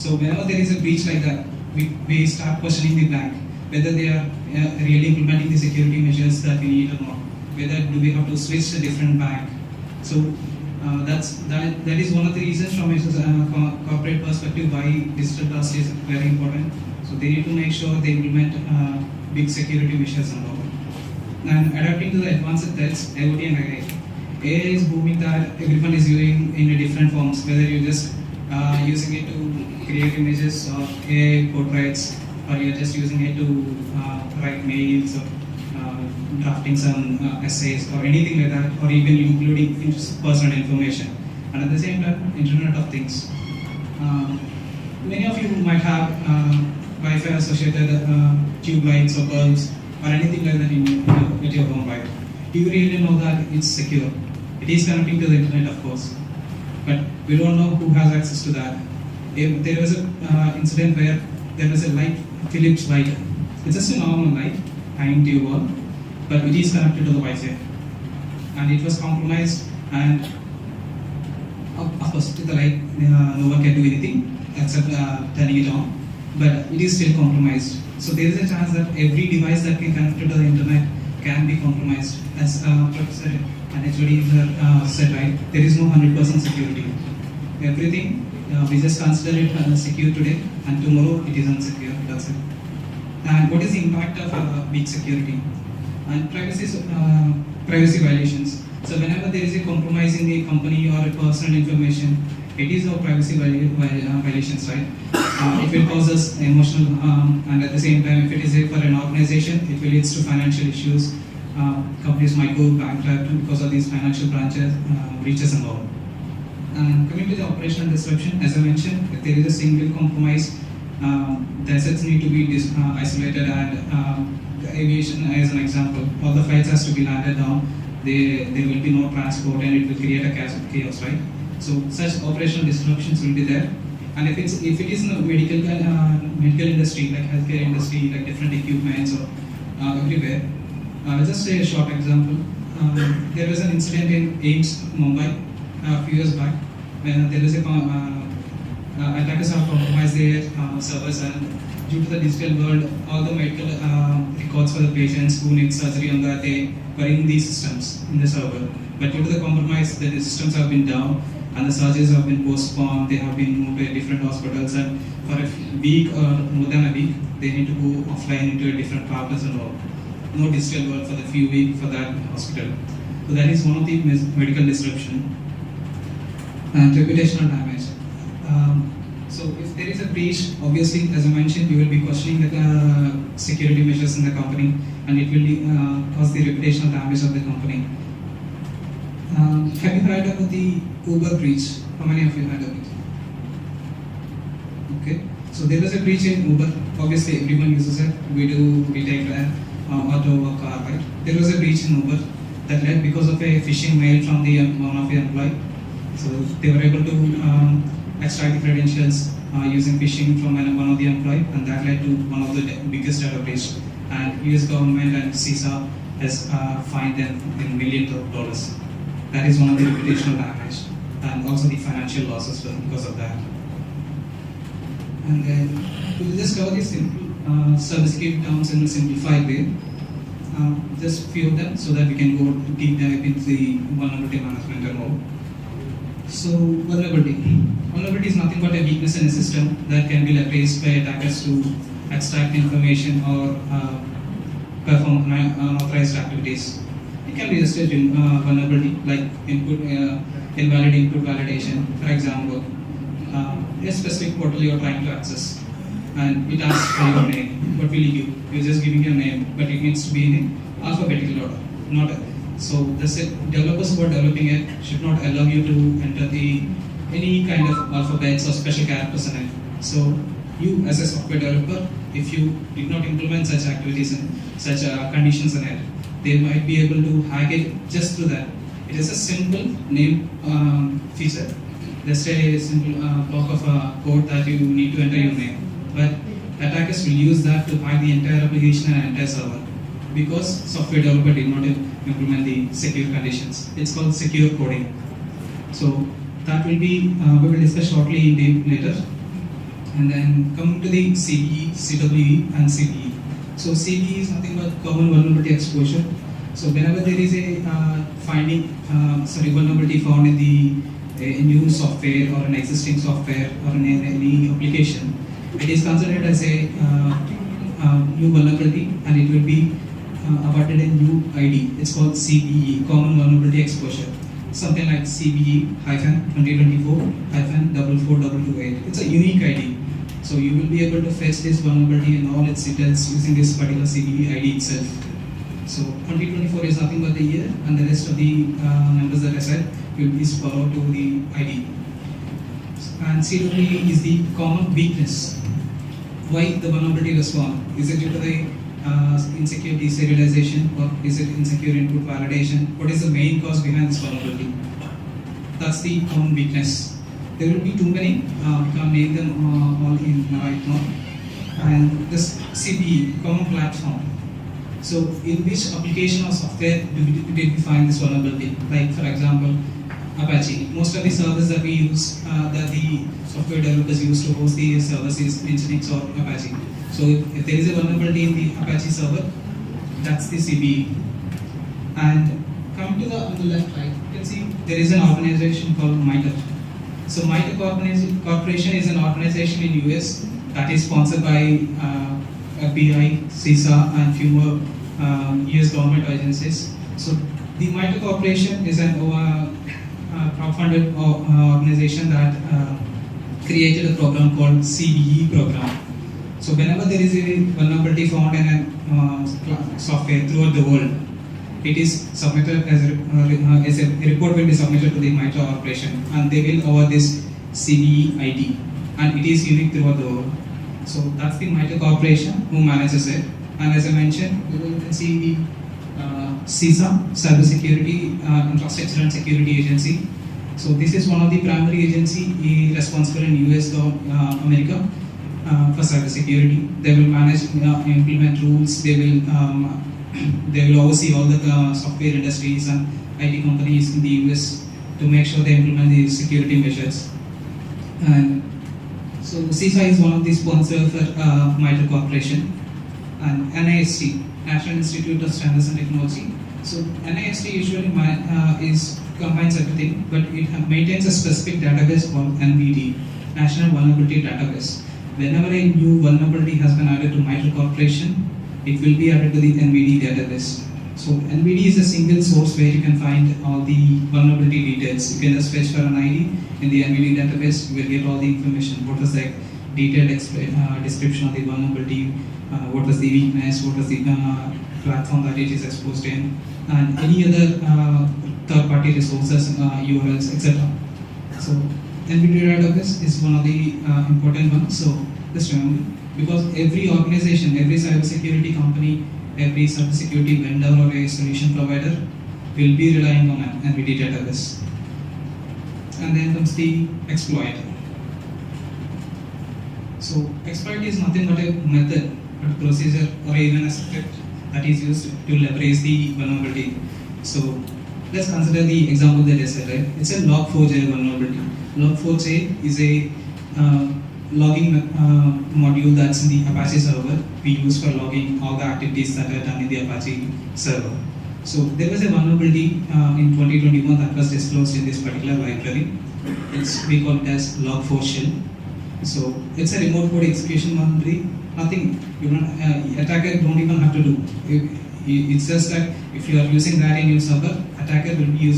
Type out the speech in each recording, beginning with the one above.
So whenever there is a breach like that, we start questioning the bank whether they are really implementing the security measures that we need or not. Whether do we have to switch to a different bank. So that is one of the reasons from a corporate perspective why digital trust is very important. So they need to make sure they implement big security measures and all. And adapting to the advanced threats, IoT and AI. AI is booming that everyone is using in a different forms, whether you're just using it to create images or AI portraits, or you're just using it to write mails or drafting some essays or anything like that, or even including personal information. And at the same time, Internet of Things. Many of you might have Wi-Fi associated tube lights or bulbs or anything like that at your home, right? Do you really know that it's secure? It is connecting to the internet, of course, but we don't know who has access to that. If there was an incident where there was a light, Philips light. It's just a normal light hanging to your wall, but it is connected to the Wi-Fi, and it was compromised. And of course, with the light, no one can do anything except turning it on, but it is still compromised. So there is a chance that every device that can connect to the internet can be compromised. As Professor and HOD said, right, there is no 100% security. Everything, we just consider it secure today, and tomorrow it is unsecure. That's it. And what is the impact of weak security? And privacy violations. So whenever there is a compromise in the company or a personal information, it is our privacy violations, right? It will cause us emotional harm, and at the same time, if it is for an organization, it will lead to financial issues. Companies might go bankrupt because of these financial breaches and all. And coming to the operational disruption, as I mentioned, if there is a single compromise, the assets need to be isolated, and the aviation as an example, all the flights has to be landed down. There will be no transport, and it will create a chaos, right? So such operational disruptions will be there. And if it is in the medical industry, like healthcare industry, like different equipments or everywhere. I'll just say a short example. There was an incident in AIIMS, Mumbai, a few years back, when there was a attackers have compromised their servers, and due to the digital world, all the medical records for the patients who need surgery on that day were in these systems in the server. But due to the compromise, the systems have been down, and the surgeries have been postponed. They have been moved to different hospitals, and for a week or more than a week, they need to go offline into a different partners and all. No digital work for the few weeks for that hospital. So that is one of the medical disruption. And reputational damage. So if there is a breach, obviously, as I mentioned, you will be questioning the security measures in the company, and it will cause the reputational damage of the company. Have you heard about the Uber breach? How many of you heard of it? Okay. So there was a breach in Uber. Obviously, everyone uses it. We take auto or car, right? There was a breach in Uber that led because of a phishing mail from one of the employee. So they were able to extract the credentials using phishing from one of the employee, and that led to one of the biggest data breach. And US government and CISA has fined them in millions of dollars. That is one of the reputational damage, and also the financial losses because of that. And then we'll just cover these simple cybersecurity terms in a simplified way. Just few of them so that we can go deep dive into the vulnerability management and all. So vulnerability. Vulnerability is nothing but a weakness in a system that can be leveraged by attackers to extract information or perform unauthorized activities. It can be just a vulnerability like invalid input validation. For example, a specific portal you are trying to access, and it asks for your name. What will you give? You're just giving your name, but it needs to be in alphabetical order, not so. Developers who are developing it should not allow you to enter any kind of alphabets or special characters in it. So you, as a software developer, if you did not implement such activities and such conditions in it, they might be able to hack it just through that. It is a simple name feature. Just a simple block of code that you need to enter your name. But attackers will use that to hack the entire application and entire server, because software developer did not implement the secure conditions. It's called secure coding. So that will be we will discuss shortly in later. And then coming to the CVE, CWE, and CVE. So CVE is nothing but common vulnerability exposure. So whenever there is a vulnerability found in a new software or an existing software or in any application, it is considered as a new vulnerability, and it will be awarded a new ID. It's called CVE, Common Vulnerability Exposure. Something like CVE-2024-44228. It's a unique ID. So you will be able to fetch this vulnerability and all its details using this particular CVE ID itself. So 2024 is nothing but the year, and the rest of the numbers that I said will be followed to the ID. And CWE is the common weakness. Why the vulnerability was found? Is it due to the insecure deserialization, or is it insecure input validation? What is the main cause behind this vulnerability? That's the common weakness. There will be too many, we can't name them all in right now. And this CPE, common platform. So in which application or software did we find this vulnerability? Like for example, Apache. Most of the servers that we use, that the software developers use to host the servers is Nginx or Apache. So if there is a vulnerability in the Apache server, that's the CVE. And coming to on the left, right, you can see there is an organization called MITRE. So MITRE Corporation is an organization in US that is sponsored by FBI, CISA, and few more US government agencies. So the MITRE Corporation is an crowdfunded organization that created a program called CVE program. So whenever there is a vulnerability found in a software throughout the world, it is submitted as a report will be submitted to the MITRE Corporation, and they will award this CVE ID, and it is unique throughout the world. So that's the MITRE Corporation who manages it. And as I mentioned, you can see the CISA, Cybersecurity Infrastructure and Security Agency. So this is one of the primary agency responsible in US America for cybersecurity. They will manage, implement rules. They will oversee all the software industries and IT companies in the US to make sure they implement the security measures. And so CISA is one of the sponsors for MITRE Corporation. And NIST, National Institute of Standards and Technology. So NIST usually combines everything, but it maintains a specific database called NVD, National Vulnerability Database. Whenever a new vulnerability has been added to MITRE Corporation, it will be added to the NVD database. So NVD is a single source where you can find all the vulnerability details. You can just fetch for an ID in the NVD database, you will get all the information. What is the detailed description of the vulnerability, what was the weakness, what was the platform that it is exposed in, and any other third-party resources, URLs, etc. So NVD database is one of the important ones. So just remember, because every organization, every cybersecurity company, every cybersecurity vendor or a solution provider will be relying on an NVD database. And then comes the exploit. So exploit is nothing but a method, a procedure, or even a script that is used to leverage the vulnerability. So let's consider the example that I said, right? It's a log4j vulnerability. Log4j is a logging module that's in the Apache server we use for logging all the activities that are done in the Apache server. So there was a vulnerability in 2021 that was disclosed in this particular library. We call it as log4shell. So it's a remote code execution vulnerability. Nothing, attacker don't even have to do. It's just that if you are using that in your server, attacker will be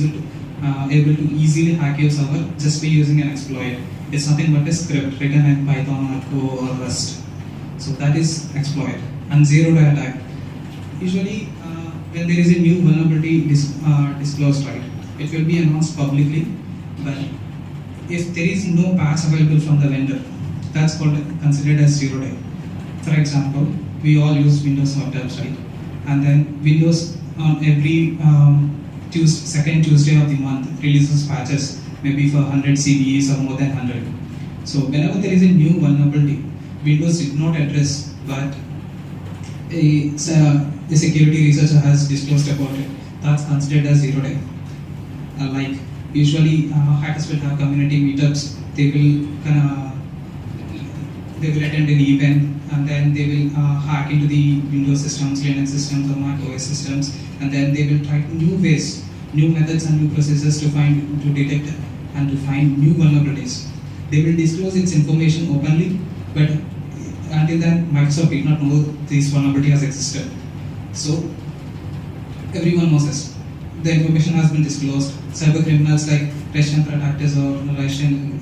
able to easily hack your server just by using an exploit. It's nothing but a script written in Python or Go or Rust. So that is exploit. And zero-day attack. Usually, when there is a new vulnerability disclosed, right, it will be announced publicly. But if there is no patch available from the vendor, that's considered as zero-day. For example, we all use Windows laptops, right? And then Windows on every second Tuesday of the month releases patches, maybe for 100 CVEs or more than 100. So whenever there is a new vulnerability, Windows did not address, but a security researcher has disclosed about it, that's considered as zero-day. Like usually hackers will have community meetups. They will they will attend an event, and then they will hack into the Windows systems, Linux systems, or Mac OS systems, and then they will try new ways, new methods, and new processes to detect and to find new vulnerabilities. They will disclose its information openly, but until then, Microsoft did not know this vulnerability has existed. So everyone knows this. The information has been disclosed. Cyber criminals like Russian threat actors or Russian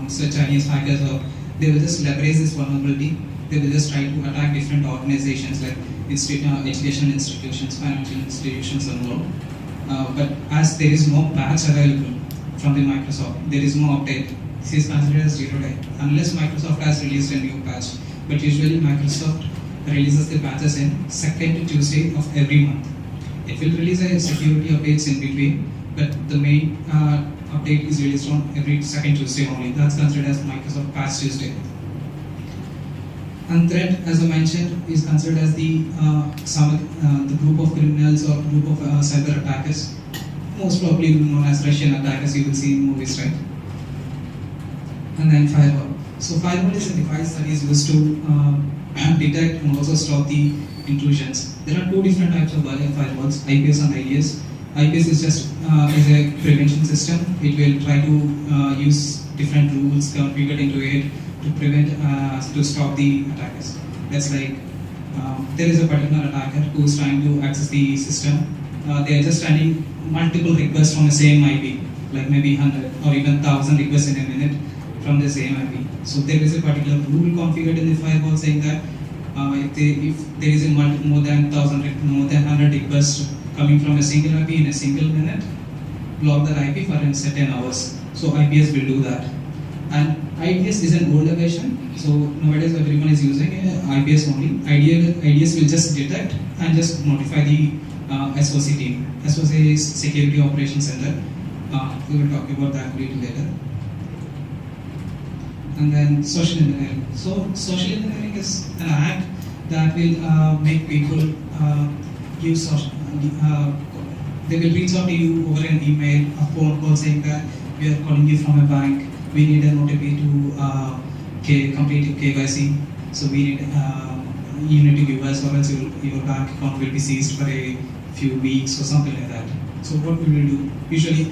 Chinese hackers, or they will just leverage this vulnerability. They will just try to attack different organizations like educational institutions, financial institutions, and all. But as there is no patch available from the Microsoft, there is no update. This is considered as 0 day unless Microsoft has released a new patch. But usually Microsoft releases the patches in second Tuesday of every month. It will release a security updates in between, but the main update is released on every second Tuesday only. That's considered as Microsoft Patch Tuesday. And threat, as I mentioned, is considered as the group of criminals or group of cyber attackers, most probably known as Russian attackers. You will see in movies, right? And then firewall. So firewall is a device that is used to detect and also stop the intrusions. There are two different types of firewalls, IPS and IDS. IPS is just is a prevention system. It will try to use different rules configured into it to prevent, to stop the attackers. That's like there is a particular attacker who is trying to access the system. They are just sending multiple requests from the same IP, like maybe 100 or even 1,000 requests in a minute from the same IP. So there is a particular rule configured in the firewall saying that if there is a more than 100 requests coming from a single IP in a single minute, block that IP for certain hours. So IPS will do that. And IPS is an older version, so nowadays everyone is using IPS only. IDS will just detect and just notify the SOC team. SOC is Security Operations Center. We will talk about that a little later. And then social engineering. So social engineering is an act that will make people use social. They will reach out to you over an email, a phone call saying that we are calling you from a bank. We need an OTP to complete KYC. So we need you need to give us, or else your bank account will be seized for a few weeks or something like that. So what we will do? Usually,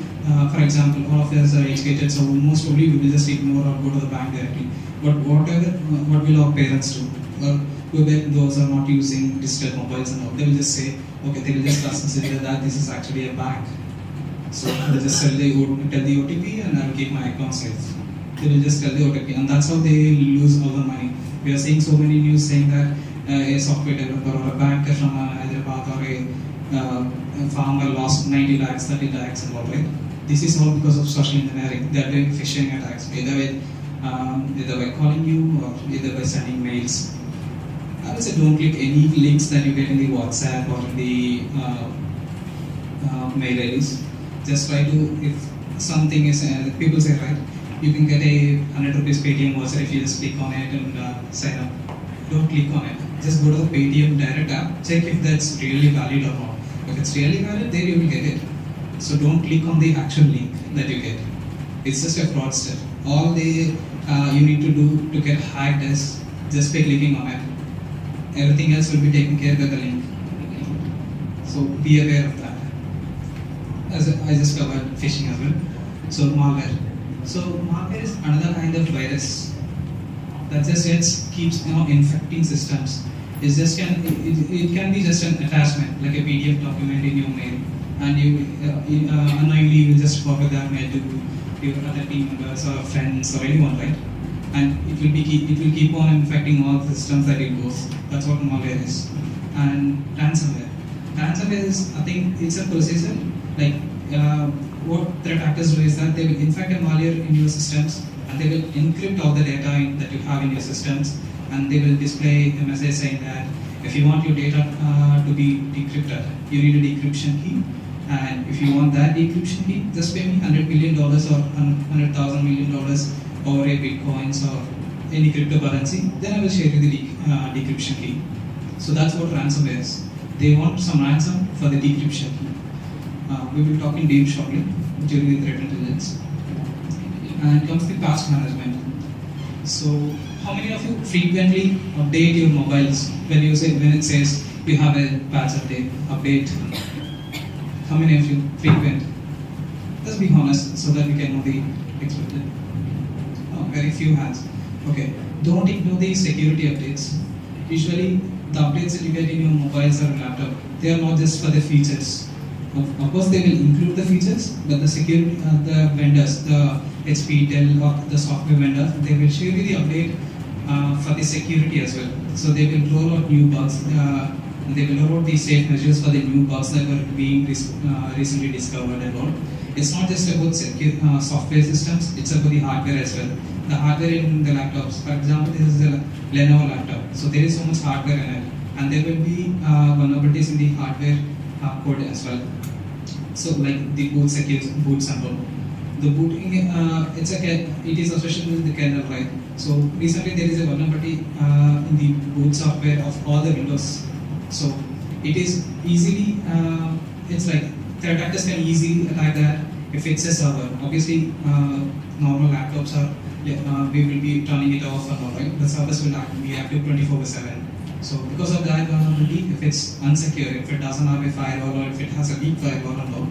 for example, all of us are educated, so most probably we will just ignore or go to the bank directly. But what will our parents do? Or those are not using digital mobiles and all, they will just say, okay, they will just consider that this is actually a bank. So they just tell the OTP and I will keep my account safe. They will just tell the OTP, and that's how they lose all the money. We are seeing so many news saying that a software developer or a banker from Hyderabad or a farmer lost 90 lakhs, 30 lakhs and all, right? This is all because of social engineering. They are doing phishing attacks, either by calling you or either by sending mails. I would say don't click any links that you get in the WhatsApp or in the mail IDs. Just try to, if something is, people say, right, you can get a 100 rupees Paytm voucher if you just click on it and sign up. Don't click on it. Just go to the Paytm direct app, check if that's really valid or not. If it's really valid, there you will get it. So don't click on the actual link that you get. It's just a fraudster. All you need to do to get hacked is just by clicking on it. Everything else will be taken care of by the link. So be aware of that. As I just covered phishing as well. So malware. So malware is another kind of virus that just keeps infecting systems. It can be just an attachment, like a PDF document in your mail, and you unknowingly you will just forward that mail to your other team members or friends or anyone, right? And it will keep on infecting all the systems that it goes. That's what malware is. And ransomware. Ransomware is, I think, it's a procedure. Like what threat actors do is that they will infect a malware in your systems, and they will encrypt all the data that you have in your systems, and they will display a message saying that if you want your data to be decrypted, you need a decryption key. And if you want that decryption key, just pay me $100 million or $100,000 million over a Bitcoins or any cryptocurrency, then I will share you the decryption key. So that's what ransomware is. They want some ransom for the decryption key. We will talk in deep shortly during the threat intelligence. And comes the patch management. So how many of you frequently update your mobiles when it says you have a patch update? How many of you frequent? Let's be honest so that we can know the expected. Oh, very few hands. Okay. Don't ignore the security updates. Usually, the updates that you get in your mobiles or laptop, they are not just for the features. Of course, they will include the features, but the security, the vendors, the HP, Dell, or the software vendor, they will show you the update for the security as well. So they will roll out new bugs. They will roll out the safe measures for the new bugs that were being recently discovered and all. It's not just about software systems; it's about the hardware as well. The hardware in the laptops. For example, this is a Lenovo laptop. So there is so much hardware in it, and there will be vulnerabilities in the hardware code as well. So like the boots and all. The booting, it is associated with the kernel, right? So recently there is a vulnerability in the boot software of all the Windows. So it is easily, it's like threat actors can easily attack that if it's a server. Obviously, normal laptops are, we will be turning it off and all, right? The servers will be active 24/7. So because of that vulnerability, if it's unsecure, if it doesn't have a firewall or if it has a weak firewall and all,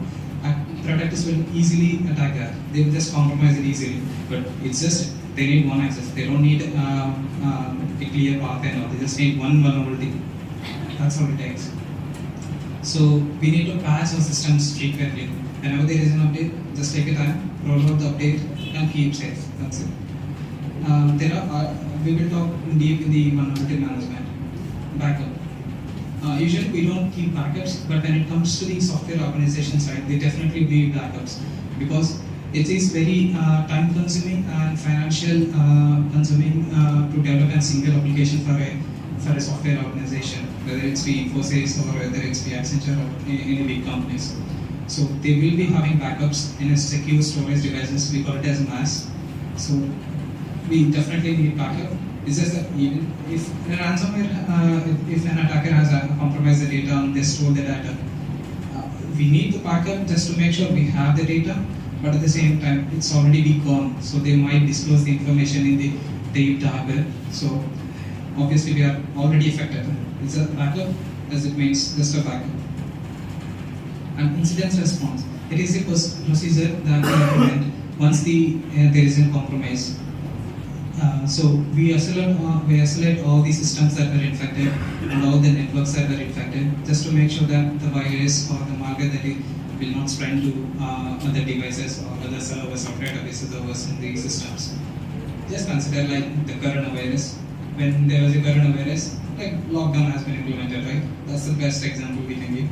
threat actors will easily attack that. They will just compromise it easily. But it's just, they need one access. They don't need a clear path and all. They just need one vulnerability. That's all it takes. So we need to patch our systems frequently. Whenever there is an update, just take a time, roll out the update, and keep safe. That's it. We will talk deep in the vulnerability management. Backup. Usually we don't keep backups, but when it comes to the software organization side, they definitely need backups because it is very time consuming and financial consuming to develop a single application for a software organization, whether it's be Infosys or whether it's be Accenture or any big companies. So they will be having backups in a secure storage devices. We call it as NAS. So we definitely need backup. It's just that even if a ransomware, if an attacker has compromised the data and they store the data, we need the backup just to make sure we have the data, but at the same time, it's already been gone. So they might disclose the information in the hardware. So obviously we are already affected. It's a backup as it means just a backup. And incident response. It is a procedure that we implement once there is a compromise. So we isolate all the systems that were infected and all the networks that were infected, just to make sure that the virus or the malware that it will not spread to other devices or other servers or database servers in the systems. Just consider like the coronavirus. When there was a coronavirus, like lockdown has been implemented, right? That's the best example we can give.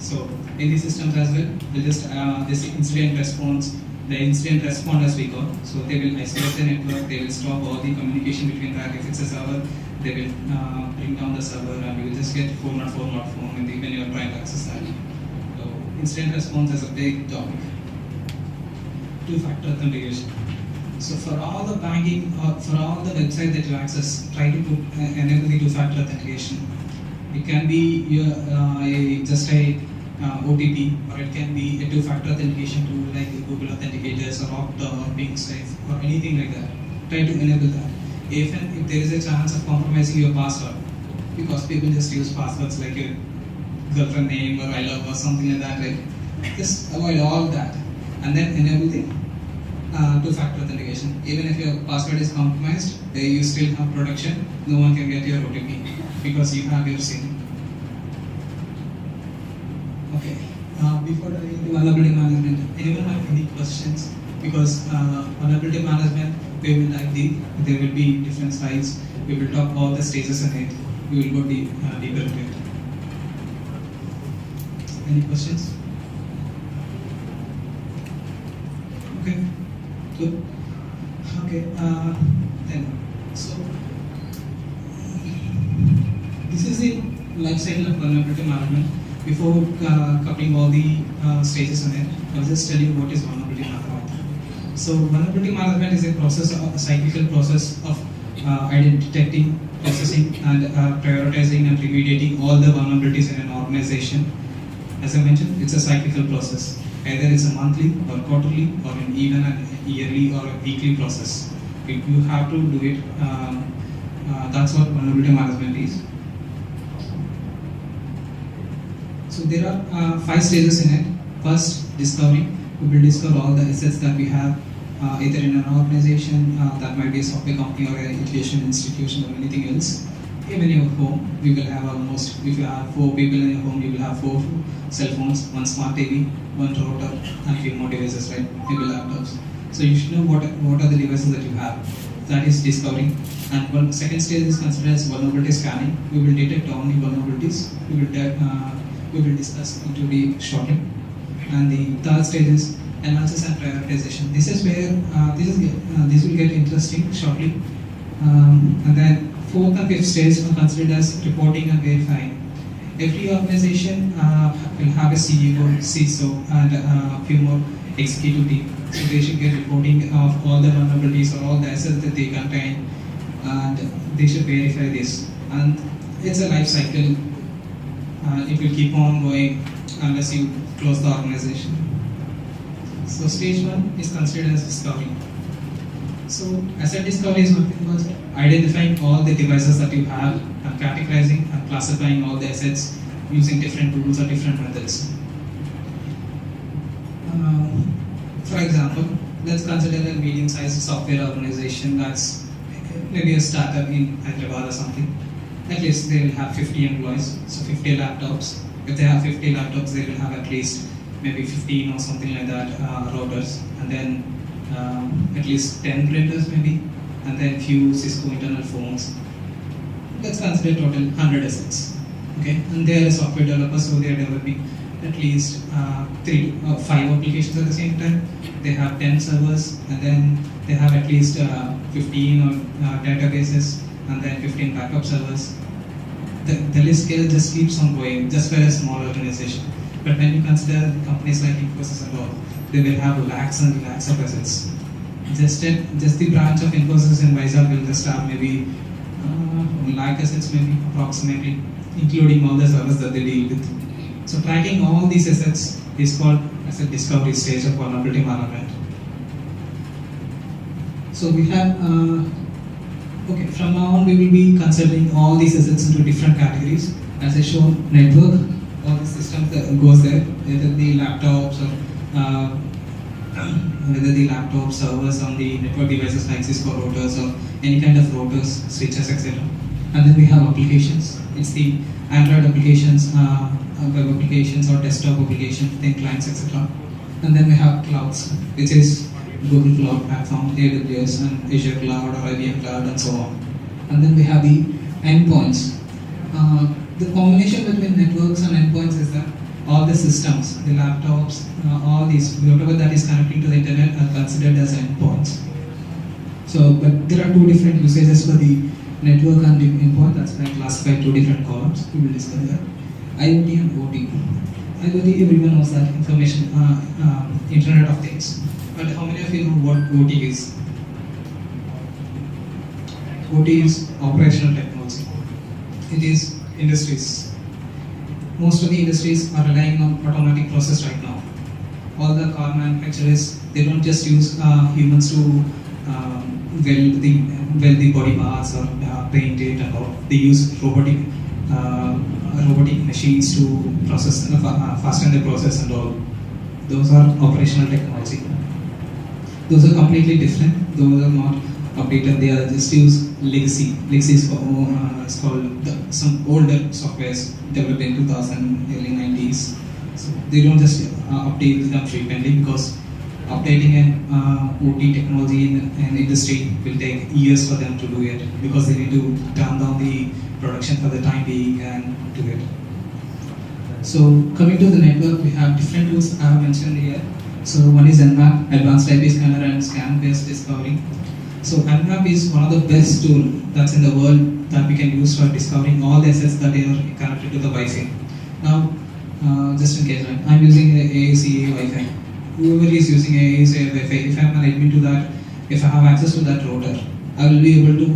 So in these systems as well, we just this incident response. The incident responders we call. So they will isolate the network, they will stop all the communication between that. If it's a server, they will bring down the server and we will just get 404 not phone when you are trying to access that. So incident response is a big topic. Two-factor authentication. So for all the banking or for all the website that you access, try to enable the two-factor authentication. It can be just a OTP, or it can be a two-factor authentication tool like Google Authenticators or Okta or BingSafe or anything like that. Try to enable that. If there is a chance of compromising your password, because people just use passwords like your girlfriend name or I love or something like that, right? Just avoid all that and then enable the two-factor authentication. Even if your password is compromised, you still have protection. No one can get your OTP because you have your SIM. Okay. Before diving into vulnerability management, anyone have any questions? Because vulnerability management, we will dive deep. There will be different slides. We will talk all the stages in it. We will go deeper into it. Any questions? Okay. Good. Okay. Then, so this is the life cycle of vulnerability management. Before coupling all the stages in it, I'll just tell you what is vulnerability management. So vulnerability management is a cyclical process of detecting, processing, and prioritizing and remediating all the vulnerabilities in an organization. As I mentioned, it's a cyclical process. Either it's a monthly or quarterly or even a yearly or a weekly process. You have to do it. That's what vulnerability management is. So there are 5 stages in it. First, discovery. We will discover all the assets that we have, either in an organization, that might be a software company or an education institution or anything else. Even in your home, we will have almost, if you have 4 people in your home, you will have 4 cell phones, 1 smart TV, 1 router, and a few more devices, right? Maybe laptops. So you should know what are the devices that you have. That is discovery. And one second stage is considered as vulnerability scanning. We will detect all the vulnerabilities. We will discuss into the shortly. And the third stage is analysis and prioritization. This is where this will get interesting shortly. And then fourth and fifth stage are considered as reporting and verifying. Every organization will have a CEO, CISO, and a few more executive team. So they should get reporting of all the vulnerabilities or all the assets that they contain, and they should verify this. And it's a life cycle. It will keep on going unless you close the organization. So stage 1 is considered as discovery. So asset discovery is nothing but identifying all the devices that you have and categorizing and classifying all the assets using different tools or different methods. For example, let's consider a medium-sized software organization that's maybe a startup in Hyderabad or something. At least they will have 50 employees, so 50 laptops. If they have 50 laptops, they will have at least maybe 15 or something like that routers, and then at least 10 printers maybe, and then few Cisco internal phones. Let's consider total 100 assets. Okay, and they are a software developer, so they are developing at least 3 or 5 applications at the same time. They have 10 servers, and then they have at least 15 or databases, and then 15 backup servers. The list scale just keeps on going, just for a small organization. But when you consider companies like Infosys and all, they will have lakhs and lakhs of assets. Just the branch of Infosys in Vizag will just have maybe lakh assets, maybe approximately, including all the servers that they deal with. So tracking all these assets is called as a discovery stage of vulnerability management. So we have, okay, from now on we will be considering all these assets into different categories. As I showed, network, all the systems that goes there, whether the laptops or whether the laptop servers on the network devices like Cisco routers or any kind of routers, switches, etc. And then we have applications. It's the Android applications, web applications or desktop applications, then clients, etc. And then we have clouds, which is Google Cloud Platform, AWS, and Azure Cloud or IBM Cloud, and so on. And then we have the endpoints. The combination between networks and endpoints is that all the systems, the laptops, all these, whatever that is connecting to the internet are considered as endpoints. So, but there are 2 different usages for the network and the endpoint. That's why I classified 2 different columns. We will discuss that. IoT and OT. IoT, everyone knows that information, Internet of Things. But how many of you know what OT is? OT is operational technology. It is industries. Most of the industries are relying on automatic process right now. All the car manufacturers, they don't just use humans to weld the body parts or paint it and all. They use robotic machines to process, fasten the process and all. Those are operational technology. Those are completely different. Those are not updated. They are just use legacy. Legacy is called some older softwares developed in 2000, early 90s. So they don't just update them frequently, because updating an OT technology in an industry will take years for them to do it, because they need to turn down the production for the time being and do it. So coming to the network, we have different tools I have mentioned here. So one is Nmap, Advanced IP Scanner and Scan-Based Discovery. So Nmap is one of the best tools that's in the world that we can use for discovering all the assets that are connected to the Wi-Fi. Now, just in case, right, I'm using a AACA Wi-Fi. Whoever is using AACA Wi-Fi, if I'm an admin to that, if I have access to that router, I will be able to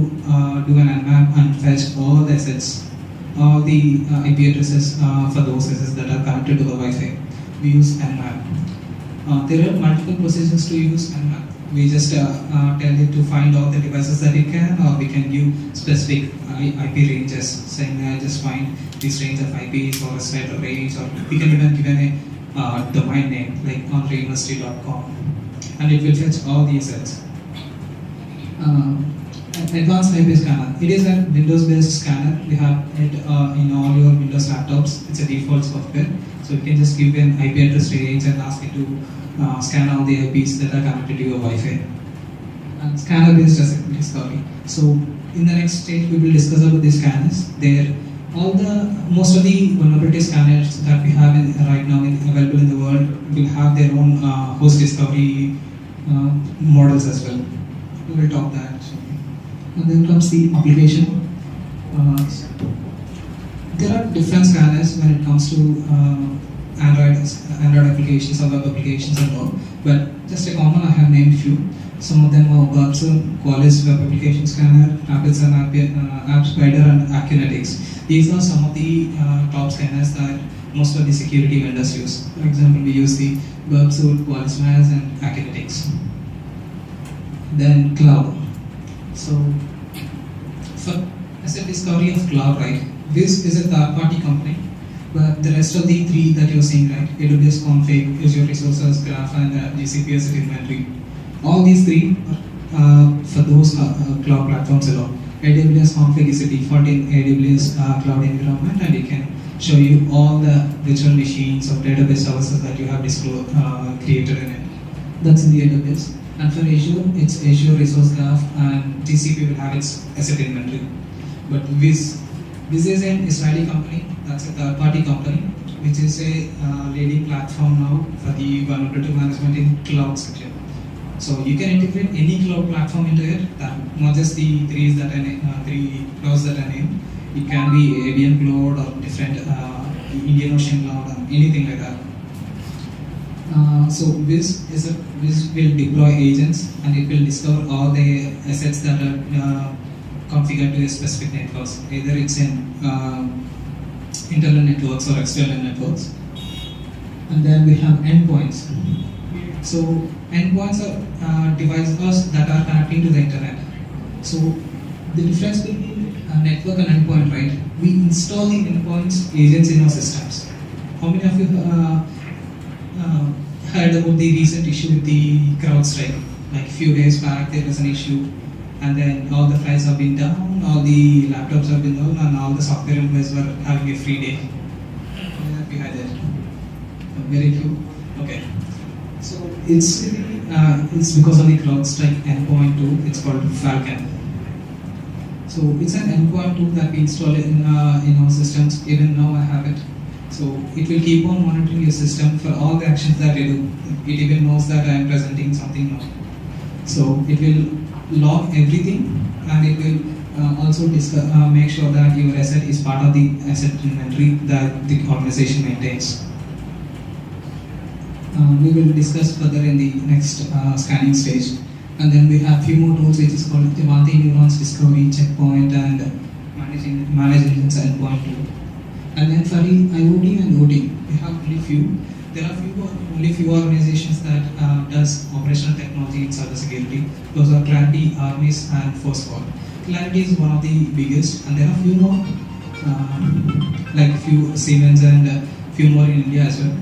do an Nmap and fetch all the assets, all the IP addresses for those assets that are connected to the Wi-Fi. We use Nmap. There are multiple procedures to use Nmap. we just tell it to find all the devices that it can, or we can give specific IP ranges, saying just find this range of IPs or a set of range, or we can even give a domain name like onlyuniversity.com, and it will fetch all the assets. Advanced IP scanner. It is a Windows-based scanner. We have it in all your Windows laptops. It's a default software, so you can just give an IP address range and ask it to scan all the IPs that are connected to your Wi-Fi. And scanner-based asset discovery. So in the next stage, we will discuss about the scanners. Most of the vulnerability scanners that we have right now available in the world will have their own host discovery models as well. We will talk that. And then comes the application. There are different scanners when it comes to Android applications or web applications and all. But just a common, I have named few. Some of them are Burbs, Qualys Web Application Scanner, Rapids App Spider, and Acunetics. These are some of the top scanners that most of the security vendors use. For example, we use the Burbs, Qualys and Acunetics. Then cloud. So for asset discovery of cloud, right? This is a third-party company, but the rest of the three that you're seeing, right? AWS Config, Azure Resources Graph, and GCP Asset Inventory. All these three are for those cloud platforms alone. AWS Config is a default in AWS cloud environment, and it can show you all the virtual machines or database services that you have created in it. That's in the AWS. And for Azure, it's Azure Resource Graph, and GCP will have its asset inventory. But Wiz is an Israeli company, that's a third-party company, which is a leading platform now for the vulnerability management in cloud sector. So you can integrate any cloud platform into it, not just the three clouds that I named. It can be ABM cloud or different Indian Ocean cloud or anything like that. So Wiz will deploy agents, and it will discover all the assets that are configured to a specific networks. Either it's in internal networks or external networks. And then we have endpoints. So endpoints are devices that are connecting to the internet. So the difference between a network and endpoint, right? We install the endpoints agents in our systems. How many of you heard about the recent issue with the CrowdStrike? Like a few days back, there was an issue, and then all the files have been down, all the laptops have been down, and all the software employees were having a free day. Behind it, very few. Okay, so it's because of the CrowdStrike endpoint tool. It's called Falcon. So it's an endpoint tool that we install in our systems. Even now, I have it. So it will keep on monitoring your system for all the actions that you do. It even knows that I am presenting something now. So it will log everything, and it will also make sure that your asset is part of the asset inventory that the organization maintains. We will discuss further in the next scanning stage. And then we have a few more tools, which is called Ivanti Neurons Discovery, Checkpoint, and Manage Agents Endpoint tool. And then for the IoT and OT, we have only few. There are only few organizations that does operational technology in cybersecurity. Those are Clarity, Armis, and Forceforce. Clarity is one of the biggest, and there are few more, like few Siemens and few more in India as well.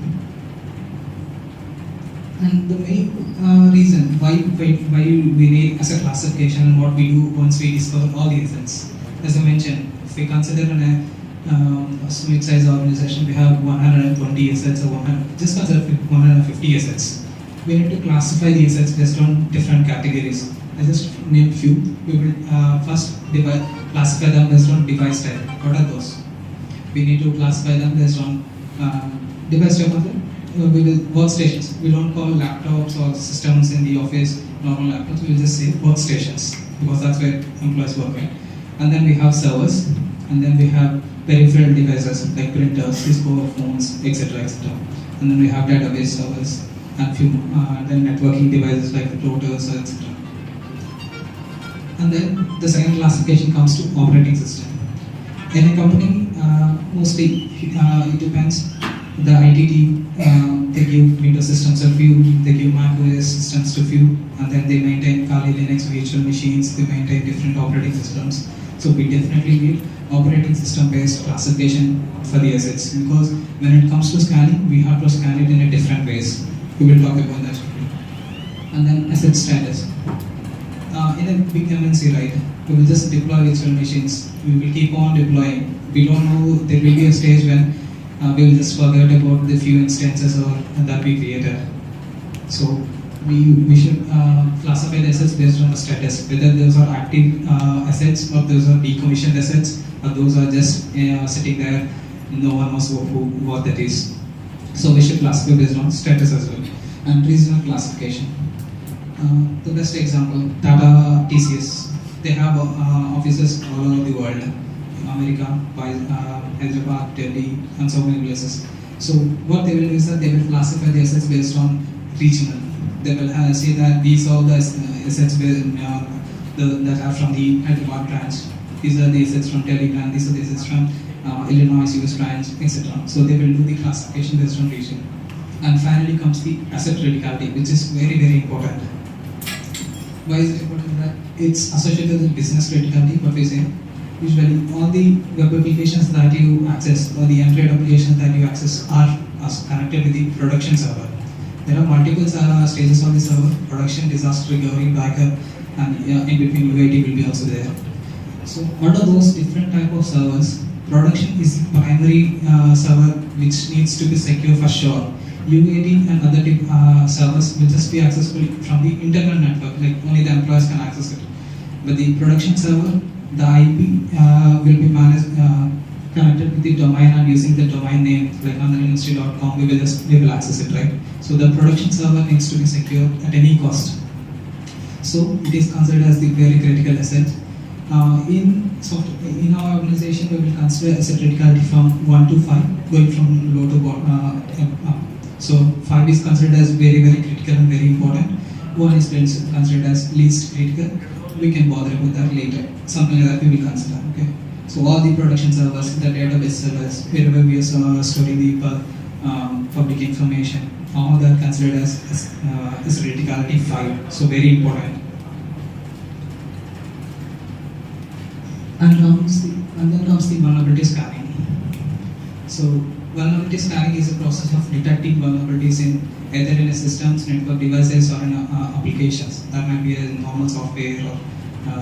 And the main reason why we need asset classification and what we do once we discover all the assets. As I mentioned, if we consider a mid-sized organization, we have 120 assets or just consider 150 assets. We need to classify the assets based on different categories. I just named few. We will first classify them based on device type. What are those? We need to classify them based on device type. We will workstations. We don't call laptops or systems in the office normal laptops. We will just say workstations because that's where employees work, right? And then we have servers, and then we have peripheral devices like printers, Cisco phones, etc., etc. And then we have database servers and few then networking devices like routers, etc. And then the second classification comes to operating system. In a company, mostly it depends The IT team, they give Windows systems a few, they give Mac OS systems to few, and then they maintain Kali Linux virtual machines, they maintain different operating systems. So we definitely need operating system based classification for the assets, because when it comes to scanning, we have to scan it in a different ways. We will talk about that. And then asset status. In a big MNC, right, we will just deploy virtual machines. We will keep on deploying. We don't know, there will be a stage when we will just forget about the few instances or that we created. So we should classify the assets based on the status, whether those are active assets or those are decommissioned assets, or those are just sitting there, no one knows what that is. So we should classify based on status as well. And regional classification. The best example, Tata TCS. They have offices all over the world. America, Hyderabad, Delhi, and so many places. So what they will do is that they will classify the assets based on regional. They will say that these are the assets that are from the Hyderabad branch. These are the assets from Delhi branch. These are the assets from Illinois US branch, etc. So they will do the classification based on region. And finally comes the asset criticality, which is very, very important. Why is it important? That it's associated with business criticality. What we say, usually all the web applications that you access or the Android applications that you access are connected with the production server. There are multiple stages on the server: production, disaster recovery, backup, and in between UAT will be also there. So out of those different type of servers, production is the primary server which needs to be secure for sure. UAT and other servers will just be accessible from the internal network, like only the employees can access it. But the production server, the IP will be managed, connected with the domain, and using the domain name like underindustry.com, we will access it, right? So the production server needs to be secure at any cost. So it is considered as the very critical asset. In our organization, we will consider asset criticality from 1 to 5, going from low to bottom. So 5 is considered as very, very critical and very important. 1 is considered as least critical. We can bother about that later. Something like that we will consider. Okay. So all the production servers, the database servers, wherever we are storing the public information, all that considered as criticality 5. So very important. And then comes the vulnerability scanning. So vulnerability scanning is a process of detecting vulnerabilities in either in a systems, network devices, or in applications. That might be a normal software or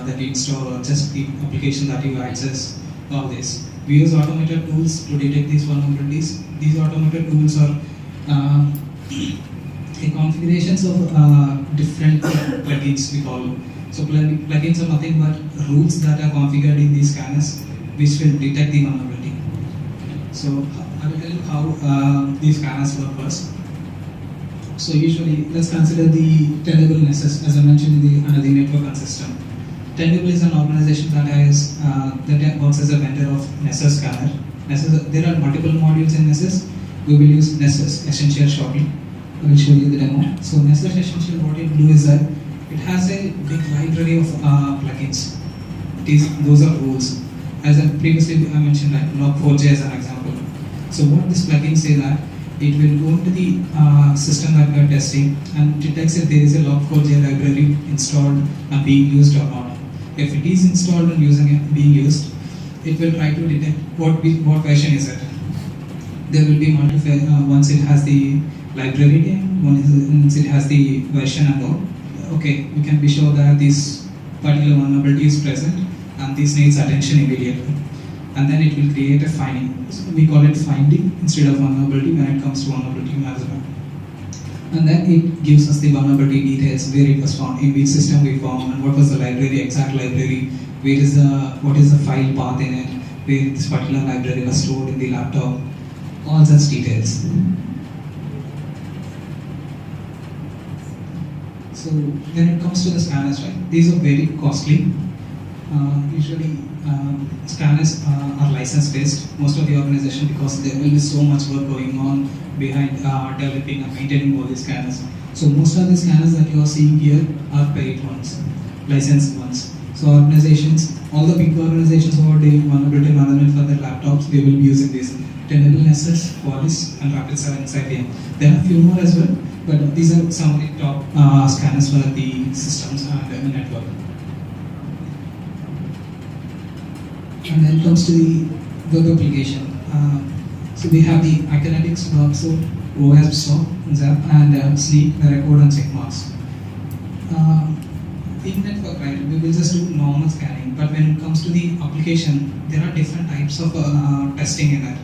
that you install, or just the application that you access. All this. We use automated tools to detect these vulnerabilities. These automated tools are configurations of different plugins, we call them. So plugins are nothing but rules that are configured in these scanners, which will detect the vulnerability. So I will tell you how these scanners work first. So usually, let's consider the Tenable Nessus, as I mentioned under the network and system. Tenable is an organization that works as a vendor of Nessus scanner. There are multiple modules in Nessus. We will use Nessus Essential shortly. I will show you the demo. So Nessus Essential, what it will do is that it has a big library of plugins. Those are rules. As I previously mentioned, like Log4j as an example. So what this plugin say that it will go into the system that we are testing and detects if there is a Log4j library installed and being used or not. If it is installed and being used, it will try to detect what version is it. There will be multiple once it has the library name, once it has the version and all. Okay, we can be sure that this particular vulnerability is present and this needs attention immediately. And then it will create a finding. So we call it finding instead of vulnerability when it comes to vulnerability management. And then it gives us the vulnerability details, where it was found, in which system we found, and what was the library, exact library, what is the file path in it, where this particular library was stored in the laptop, all such details. So when it comes to the scanners, right, these are very costly. Usually scanners are license based, most of the organization, because there will be so much work going on behind developing and maintaining all these scanners. So most of the scanners that you are seeing here are paid ones, licensed ones. So organizations, all the big organizations who are doing vulnerability management for their laptops, we will be using this. Tenable Nessus, Qualys, and Rapid7 inside VM. There are a few more as well, but these are some of the top scanners for the systems and the network. And then comes to the web application. So we have the Iconetics, so OWASP, SOC, ZAP, and Sneak, Record, and checkmarks. In network, right, we will just do normal scanning, but when it comes to the application, there are different types of testing in that,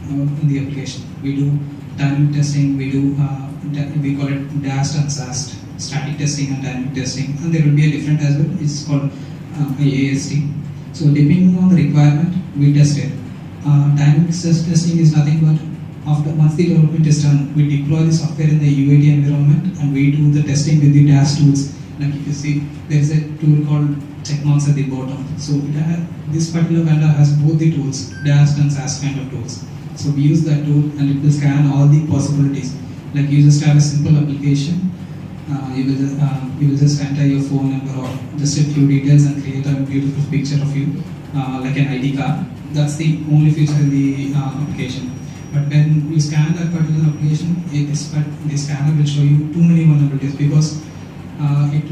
in the application. We do dynamic testing, we call it DAST and SAST, static testing and dynamic testing, and there will be a different as well, it's called AST. So depending on the requirement, we test it. Dynamic testing is nothing but once the development is done, we deploy the software in the UAT environment and we do the testing with the DAST tools. Like if you see, there is a tool called checkmarks at the bottom. So this particular vendor has both the tools, DAST and SAST kind of tools. So we use that tool and it will scan all the possibilities. Like you just have a simple application, you will just enter your phone number or just a few details and create a beautiful picture of you, like an ID card. That's the only feature in the application. But when you scan that particular application, the scanner will show you too many vulnerabilities because it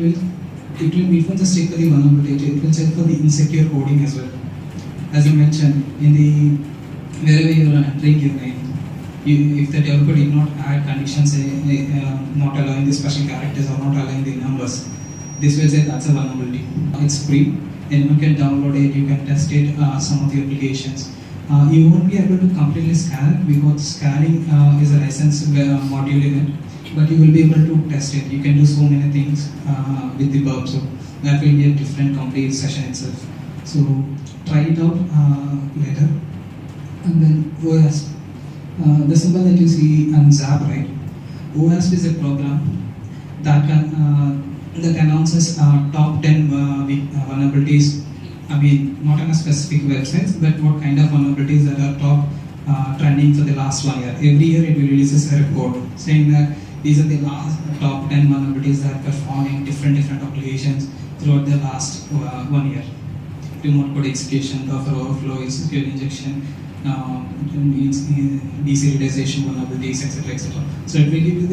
won't just check for the vulnerability, it will check for the insecure coding as well. As I mentioned, wherever you are entering your name, if the developer did not add conditions, not allowing the special characters or not allowing the numbers, this will say that's a vulnerability. It's free, anyone can download it, you can test it, some of the applications. You won't be able to completely scan it because scanning is a licensed module in it. But you will be able to test it. You can do so many things with the Burp, so that will be a different complete session itself. So try it out later. And then OWASP. The symbol that you see on ZAP, right? OWASP is a program that announces top 10 vulnerabilities. I mean, not on a specific website, but what kind of vulnerabilities that are top trending for the last 1 year. Every year it releases a report saying that these are the last top 10 vulnerabilities that are found in different applications throughout the last 1 year. Remote code execution, buffer overflow, SQL injection, deserialization vulnerabilities, etc. So it will give you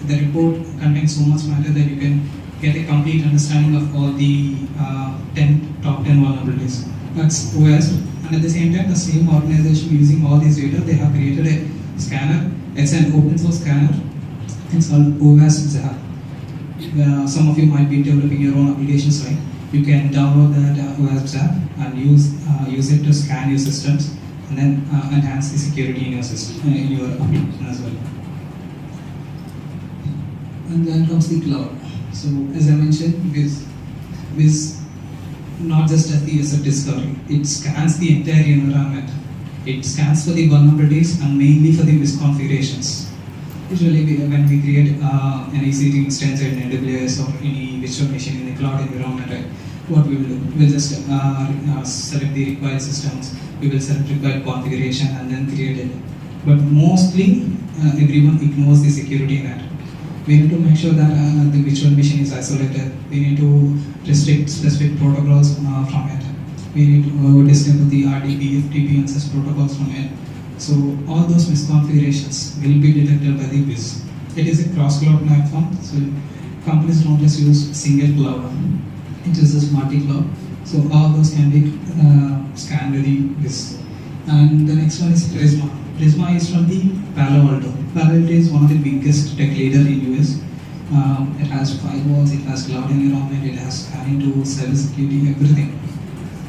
the report contains so much matter that you can get a complete understanding of all the top 10 vulnerabilities. That's OWASP. And at the same time, the same organization using all these data, they have created a scanner. It's an open source scanner. It's called OWASP ZAP. Some of you might be developing your own applications, right? You can download that OWASP ZAP and use it to scan your systems and then enhance the security in your system, in your application as well. And then comes the cloud. So as I mentioned, Wiz not just does the asset discovery, it scans the entire environment. It scans for the vulnerabilities and mainly for the misconfigurations. Usually when we create an EC2 instance in AWS or any virtual machine in the cloud environment, right, what we will do, we'll just select the required systems, we will select required configuration and then create it. But mostly everyone ignores the security net. We need to make sure that the virtual machine is isolated. We need to restrict specific protocols from it. We need to disable the RDP, FTP, and such protocols from it. So all those misconfigurations will be detected by the Wiz. It is a cross-cloud platform, so companies don't just use single cloud. It uses multi-cloud. So all those can be scanned with the Wiz. And the next one is Prisma. Prisma is from the Palo Alto. Palo Alto is one of the biggest tech leaders in US. It has firewalls, it has cloud environment, it has scanning tools, cybersecurity, everything.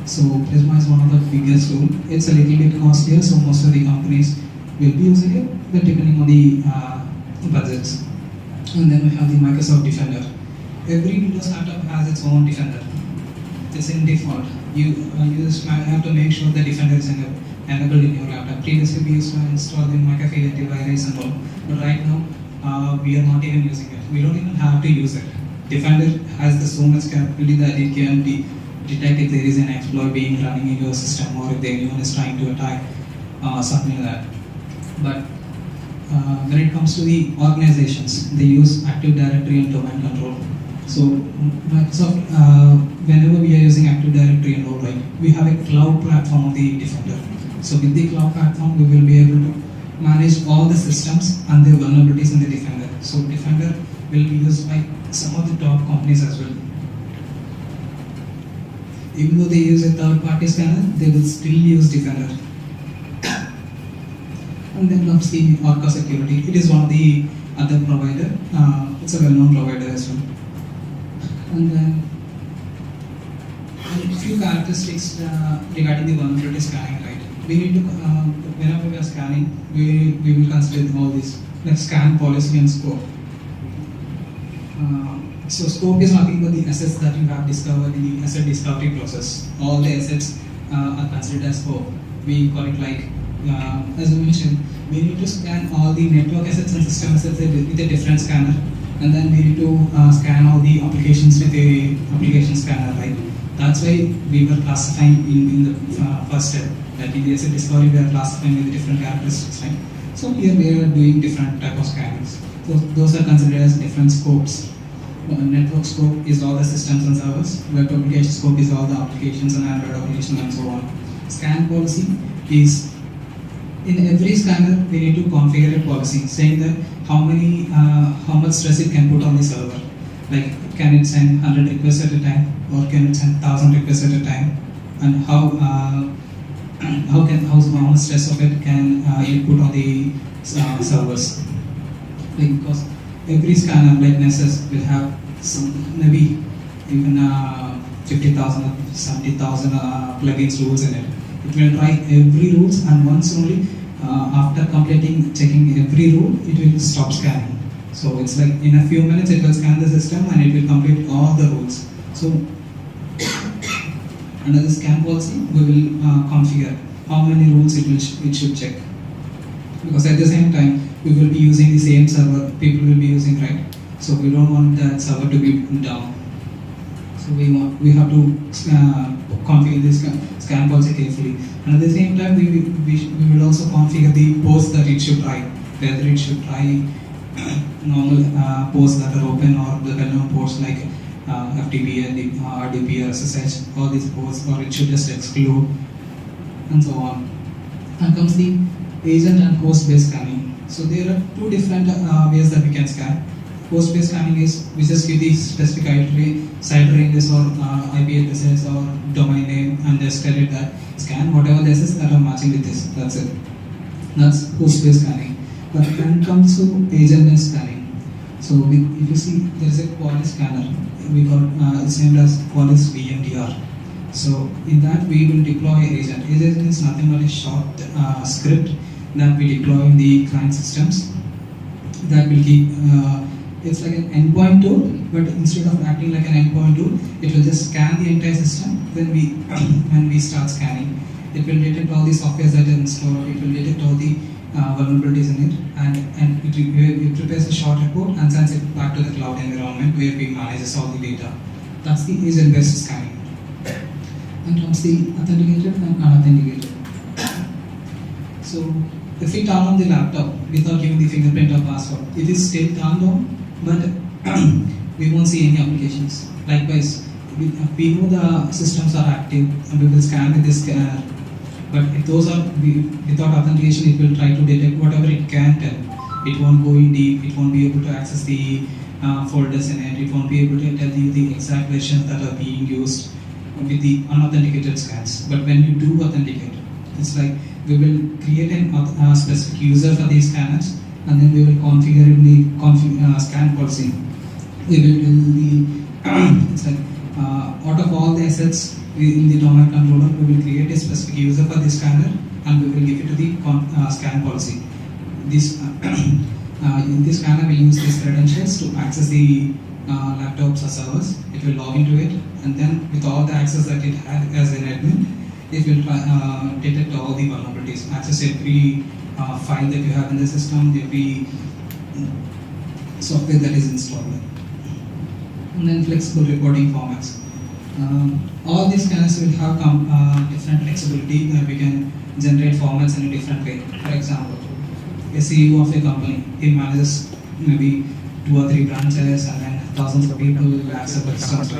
So Prisma is one of the biggest tools. It's a little bit costlier, so most of the companies will be using it, but depending on the budgets. And then we have the Microsoft Defender. Every Windows laptop has its own Defender. It's in default. You just have to make sure the Defender is enabled in your laptop. Previously we used to install the McAfee antivirus and all, but right now we are not even using it. We don't even have to use it. Defender has so much capability that it can detect if there is an exploit being running in your system or if anyone is trying to attack something like that. But when it comes to the organizations, they use Active Directory and domain control. So Microsoft, whenever we are using Active Directory and all, right, we have a cloud platform of the Defender. So with the cloud platform, we will be able to manage all the systems and the vulnerabilities in the Defender. So Defender will be used by some of the top companies as well. Even though they use a third-party scanner, they will still use Defender. And then comes the Orca Security. It is one of the other provider. It's a well-known provider as well. And then a few characteristics regarding the vulnerability scanning, right? We need to, whenever we are scanning, we will consider all these, like scan policy and scope. So scope is nothing but the assets that you have discovered in the asset discovery process. All the assets are considered as scope. We call it like, as I mentioned, we need to scan all the network assets and system assets with a different scanner, and then we need to scan all the applications with a application scanner, right? That's why we were classifying in the first step. Like in the asset discovery, we are classifying with the different characteristics, right? So here we are doing different type of scannings. So those are considered as different scopes. Network scope is all the systems and servers. Web application scope is all the applications and Android applications and so on. Scan policy is, in every scanner we need to configure a policy saying that how much stress it can put on the server. Like, can it send 100 requests at a time, or can it send 1,000 requests at a time, and how much stress of it can it put on the servers. Like, because every scanner like Nessus will have some, maybe even 50,000 or 70,000 plugins rules in it. It will try every rules, and once only after checking every rule, it will stop scanning. So it's like in a few minutes it will scan the system and it will complete all the rules. So under the scan policy, we will configure how many rules it should check. Because at the same time, we will be using the same server, people will be using, right? So we don't want that server to be down. So we have to configure this scan policy carefully. And at the same time, we will also configure the ports that it should try, whether it should try normal ports that are open, or the well-known ports like FTP and RDP or SSH, all these ports, or it should just exclude, and so on. And comes the agent and host-based scanning. So there are two different ways that we can scan. Host-based scanning is we just give the specific site ranges or IP addresses or domain name and just tell it that scan whatever the assets that are matching with this. That's it. That's host-based scanning. But when it comes to agent-based scanning, so if you see, there is a Qualys scanner. We got it's named as Qualys VMDR. So in that we will deploy agent. Agent is nothing but a short script that we deploy in the client systems that will keep. It's like an endpoint tool, but instead of acting like an endpoint tool, it will just scan the entire system. When we start scanning, it will detect all the softwares that are installed. It will detect all the vulnerabilities in it, and it prepares a short report and sends it back to the cloud environment where we manage all the data. That's the agent-based scanning. And comes the authenticated and unauthenticated. So if we turn on the laptop without giving the fingerprint or password, it is still turned on, but we won't see any applications. Likewise, we know the systems are active and we will scan with this scanner. But if those are without authentication, it will try to detect whatever it can tell. It won't go in deep, it won't be able to access the folders in it, it won't be able to tell you the exact versions that are being used with the unauthenticated scans. But when you do authenticate, it's like we will create a specific user for these scanners, and then we will configure in the scan policy. We will tell the it's like out of all the assets in the domain controller, we will create a specific user for the scanner, and we will give it to the scan policy. This in this scanner will use these credentials to access the laptops or servers. It will log into it, and then with all the access that it had as an admin, it will detect all the vulnerabilities, access every file that you have in the system, every software that is installed. And then flexible reporting formats. All these scanners will have different flexibility that we can generate formats in a different way. For example, a CEO of a company, he manages maybe 2 or 3 branches and then thousands of people will access the systems.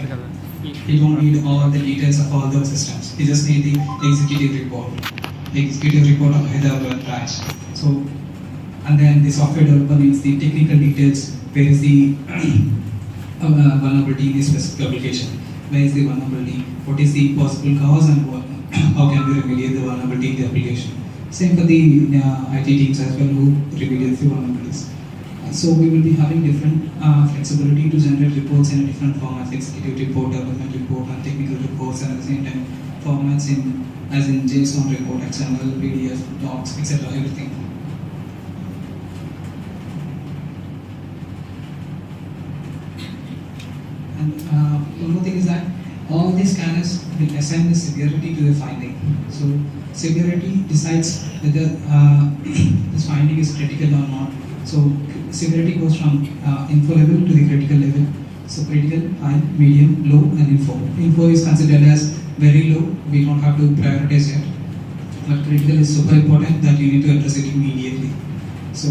He don't need all the details of all those systems. He just needs the executive report. executive report of Hyderabad branch. So, and then the software developer needs the technical details. Where is the vulnerability in this specific application? Where is the vulnerability? What is the possible cause and how can we remediate the vulnerability in the application? Same for the IT teams as well who remediate the vulnerabilities. So we will be having different flexibility to generate reports in different formats, executive report, development report, and technical reports, and at the same time formats as in JSON report, XML, PDF, docs, etc. Everything. And one more thing is that all these scanners will assign the severity to the finding. So severity decides whether this finding is critical or not. So severity goes from info level to the critical level. So critical, high, medium, low, and info. Info is considered as very low. We don't have to prioritize it. But critical is super important that you need to address it immediately. So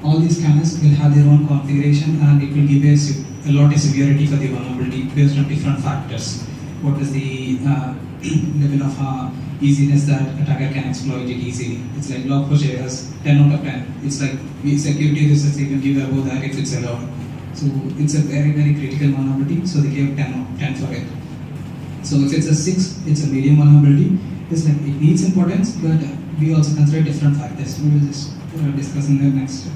all these scanners will have their own configuration, and it will give a lot of severity for the vulnerability based on different factors. What is the level of easiness that attacker can exploit it easily? It's like Log4j has 10 out of 10. It's like security research even give above that if it's allowed. So it's a very, very critical vulnerability, so they gave 10 for it. So if it's a 6, it's a medium vulnerability. It's like it needs importance, but we also consider different factors. We will just discuss in the next step.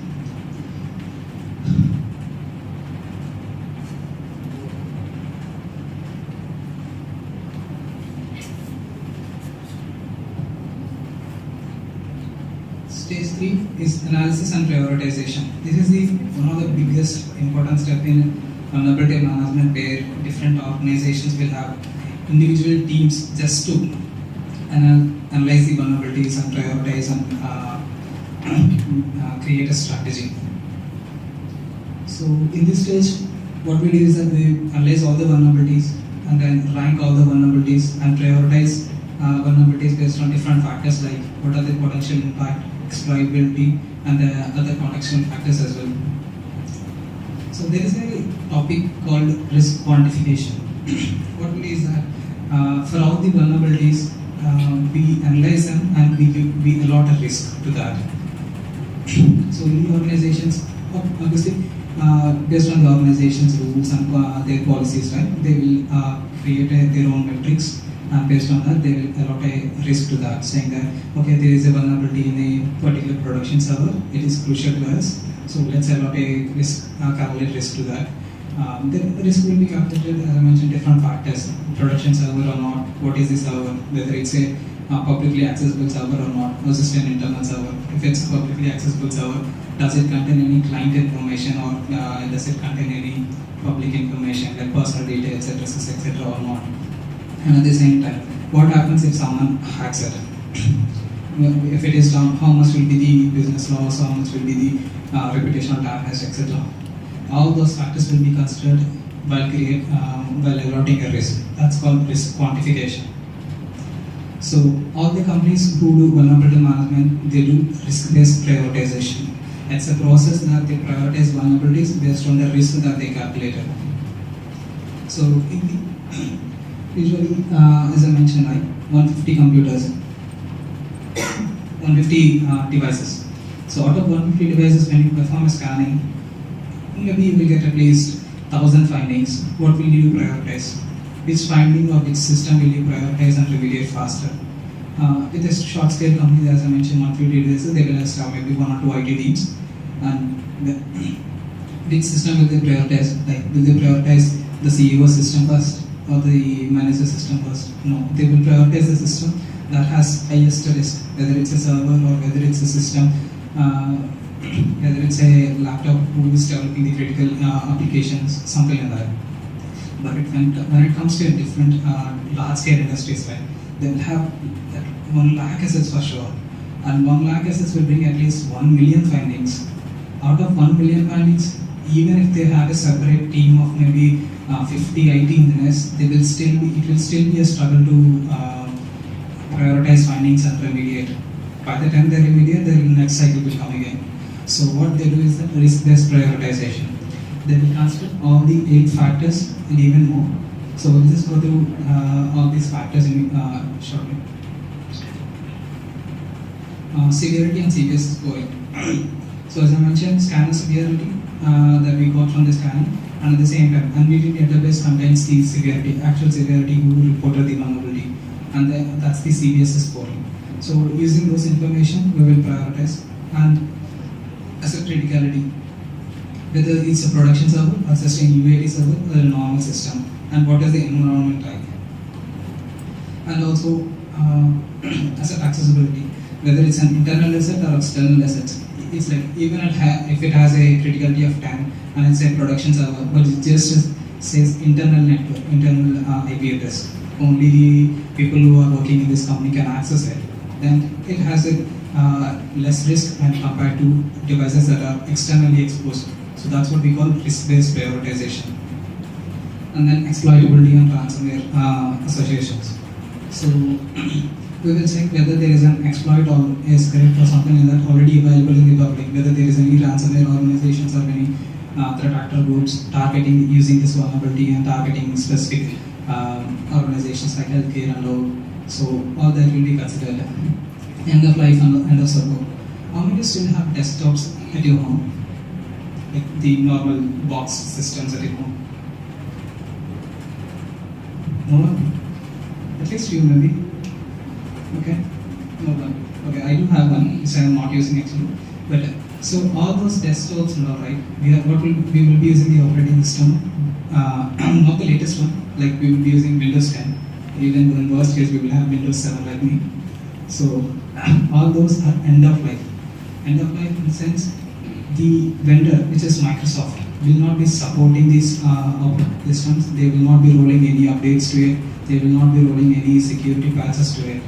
Stage 3 is analysis and prioritization. This is one of the biggest important step in vulnerability management, where different organizations will have individual teams just to analyze the vulnerabilities and prioritize and create a strategy. So in this stage, what we do is that we analyze all the vulnerabilities and then rank all the vulnerabilities and prioritize vulnerabilities based on different factors, like what are the potential impact, exploitability, and the other contextual factors as well. So there is a topic called risk quantification. What we do is that for all the vulnerabilities, we analyze them and we allot a risk to that. So in the organizations, obviously, based on the organization's rules and their policies, right, they will create their own metrics, and based on that, they will allot a risk to that, saying that, okay, there is a vulnerability in a particular production server, it is crucial to us, so let's allot a risk, calculate risk to that. The risk will be calculated, as I mentioned, different factors, production server or not, what is the server, whether it's a publicly accessible server or not, or just an internal server. If it's a publicly accessible server, does it contain any client information, or does it contain any public information like personal details, addresses, etc. or not? And at the same time, what happens if someone hacks it? If it is down, how much will be the business loss, how much will be the reputational damage, etc. All those factors will be considered while allotting a risk. That's called risk quantification. So all the companies who do vulnerability management, they do risk-based prioritization. It's a process that they prioritize vulnerabilities based on the risk that they calculated. So usually, as I mentioned, like 150 computers, 150 devices. So out of 150 devices, when you perform a scanning, maybe you will get at least 1,000 findings. What will you prioritize? Which finding or which system will you prioritize and remediate faster? With a short scale company, as I mentioned, 150 devices, they will have maybe 1 or 2 IT teams. And which system will they prioritize? Like, will they prioritize the CEO system first or the manager system first? No, they will prioritize the system that has highest risk, whether it's a server or whether it's a system, whether it's a laptop who is developing the critical applications, something like that. But when it comes to different large-scale industries, right, they will have that 1 lakh assets for sure, and 1 lakh assets will bring at least 1 million findings. Out of 1 million findings, even if they have a separate team of maybe 50 IT engineers, it will still be a struggle to prioritize findings and remediate. By the time they remediate, the next cycle will come again. So what they do is that risk-based prioritization. They will consider all the 8 factors and even more. So we'll just go through all these factors in shortly. severity and CVS scoring. So as I mentioned, scanner severity that we got from the scanning, and at the same time, unweighted database contains the severity, actual severity who reported the vulnerability, and that's the CVS scoring. So using those information, we will prioritize and asset criticality, whether it's a production server, a sustained UAT server, or a normal system, and what is the environment type. And also asset accessibility, whether it's an internal asset or external asset. It's like even if it has a criticality of 10 and it's a production server, but it just says internal network, internal IP address. Only people who are working in this company can access it. Then it has a less risk when compared to devices that are externally exposed. So that's what we call risk-based prioritization. And then exploitability and ransomware associations. So we will check whether there is an exploit or is correct or something like that already available in the public, whether there is any ransomware organizations or any threat actor groups targeting using this vulnerability and targeting specific organizations like healthcare and all. So all that will be considered. End of life and end of support. How many you still have desktops at your home? Like the normal box systems at your home? No one? At least few maybe. Okay, no one. Okay, I do have one, which I am not using actually. But so all those desktops and all, right? We will be using the operating system, not the latest one. Like we will be using Windows 10. Even in worst case, we will have Windows 7 like me. So all those are end of life. End of life in the sense, the vendor, which is Microsoft, will not be supporting these systems. They will not be rolling any updates to it. They will not be rolling any security patches to it.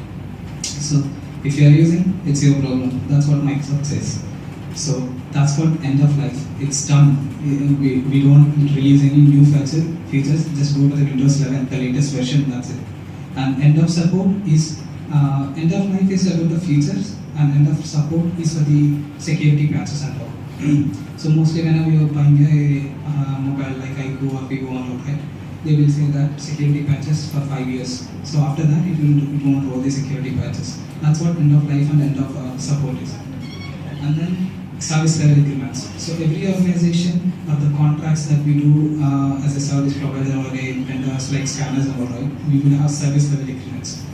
So if you are using, it's your problem. That's what Microsoft says. So that's what end of life. It's done. We don't release any new features. Just go to the Windows 11, the latest version. That's it. And end of support is end of life is about the features, and end of support is for the security patches and all. So mostly whenever you are buying a mobile like iQOO or Vivo and all, right, they will say that security patches for 5 years. So after that, it won't roll the security patches. That's what end of life and end of support is. And then service level agreements. So every organization or the contracts that we do as a service provider or a vendors like scanners and all, right, we will have service level agreements.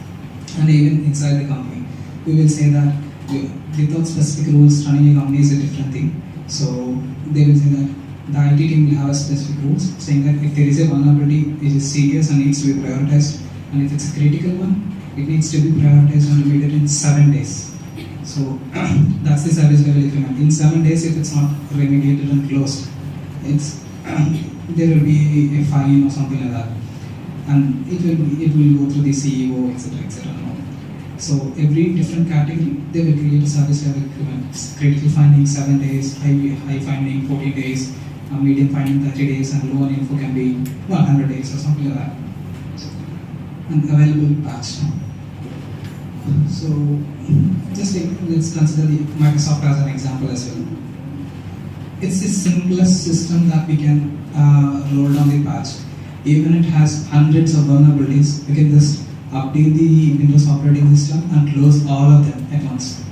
And even inside the company, we will say that without specific rules, running a company is a different thing. So they will say that the IT team will have specific rules saying that if there is a vulnerability, it is serious and needs to be prioritized, and if it's a critical one, it needs to be prioritized and remediated in 7 days. So that's the service level agreement. In 7 days, if it's not remediated and closed, it's there will be a fine or something like that, and it will go through the CEO, etc., etc. So every different category, they will create a service level agreement. Critical finding 7 days, high finding 40 days, medium finding 30 days, and low on info can be 100 days or something like that. And available patch. So just let's consider the Microsoft as an example as well. It's the simplest system that we can roll down the patch. Even it has hundreds of vulnerabilities, we can just update the Windows operating system and close all of them at once.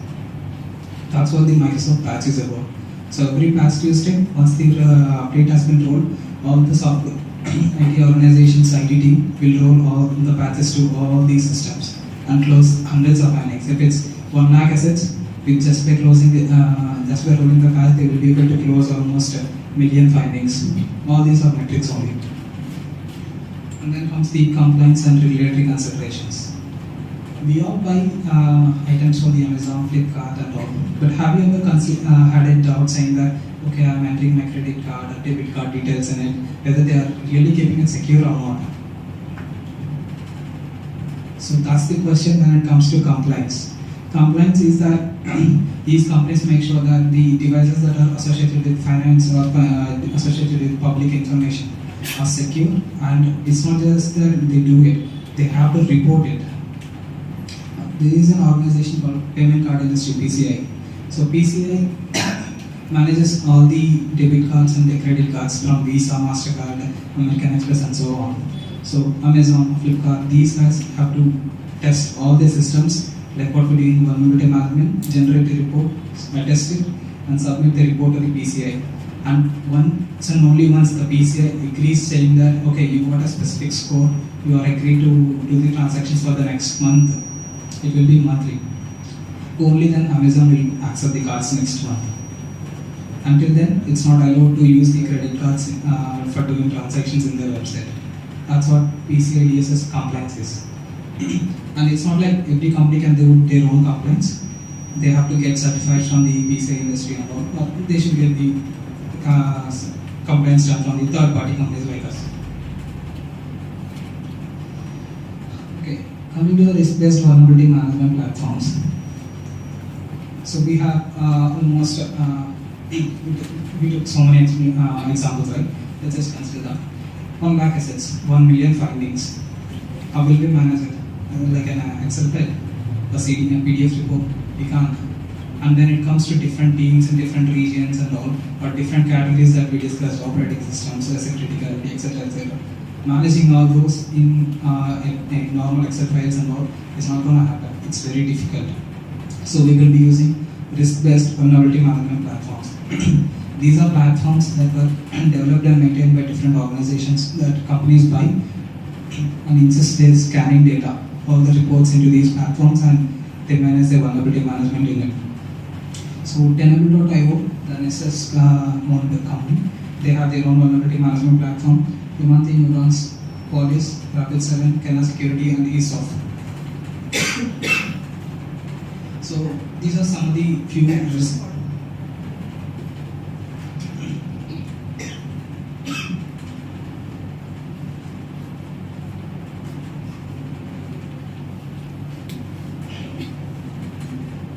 That's what the Microsoft patch is about. So every patch Tuesday, once the update has been rolled, all the software IT organizations, IT team will roll all the patches to all these systems and close hundreds of findings. If it's 1 lakh assets, with just by closing the, just by rolling the patch, they will be able to close almost a million findings. All these are metrics only. And then comes the compliance and regulatory considerations. We all buy items from the Amazon, Flipkart and all. But have you ever had a doubt saying that, okay, I'm entering my credit card or debit card details in it, whether they are really keeping it secure or not? So that's the question when it comes to compliance. Compliance is that these companies make sure that the devices that are associated with finance or associated with public information are secure, and it's not just that they do it, they have to report it. There is an organization called Payment Card Industry, PCI. So PCI manages all the debit cards and the credit cards from Visa, MasterCard, American Express and so on. So Amazon, Flipkart, these guys have to test all the systems Like what we do in vulnerability management, generate a report, test it, and submit the report to the PCI. And once and only once the PCI agrees saying that, okay, you got a specific score, you are agreed to do the transactions for the next month, it will be monthly. Only then Amazon will accept the cards next month. Until then, it's not allowed to use the credit cards for doing transactions in their website. That's what PCI DSS compliance is. And it's not like every company can do their own compliance. They have to get certified from the PCI industry and all, or they should get the compliance done from the third-party companies like us. Okay, coming to the risk-based vulnerability management platforms. So we have almost we took so many examples, right? Let's just consider that 1 lakh assets, 1 million findings. How will we manage it? Like an Excel file, a PDF report? We can't. And then it comes to different teams in different regions and all, or different categories that we discussed, operating systems, asset criticality, etc., etc. Managing all those in normal Excel files and all is not going to happen. It's very difficult. So we will be using risk-based vulnerability management platforms. These are platforms that were developed and maintained by different organizations that companies buy and insist their scanning data, all the reports into these platforms, and they manage their vulnerability management in it. So Tenable.io, the Nessus owned company, they have their own vulnerability management platform. Ivanti Neurons, Qualys, Rapid7, Kena Security, and ESOF. So these are some of the few risks.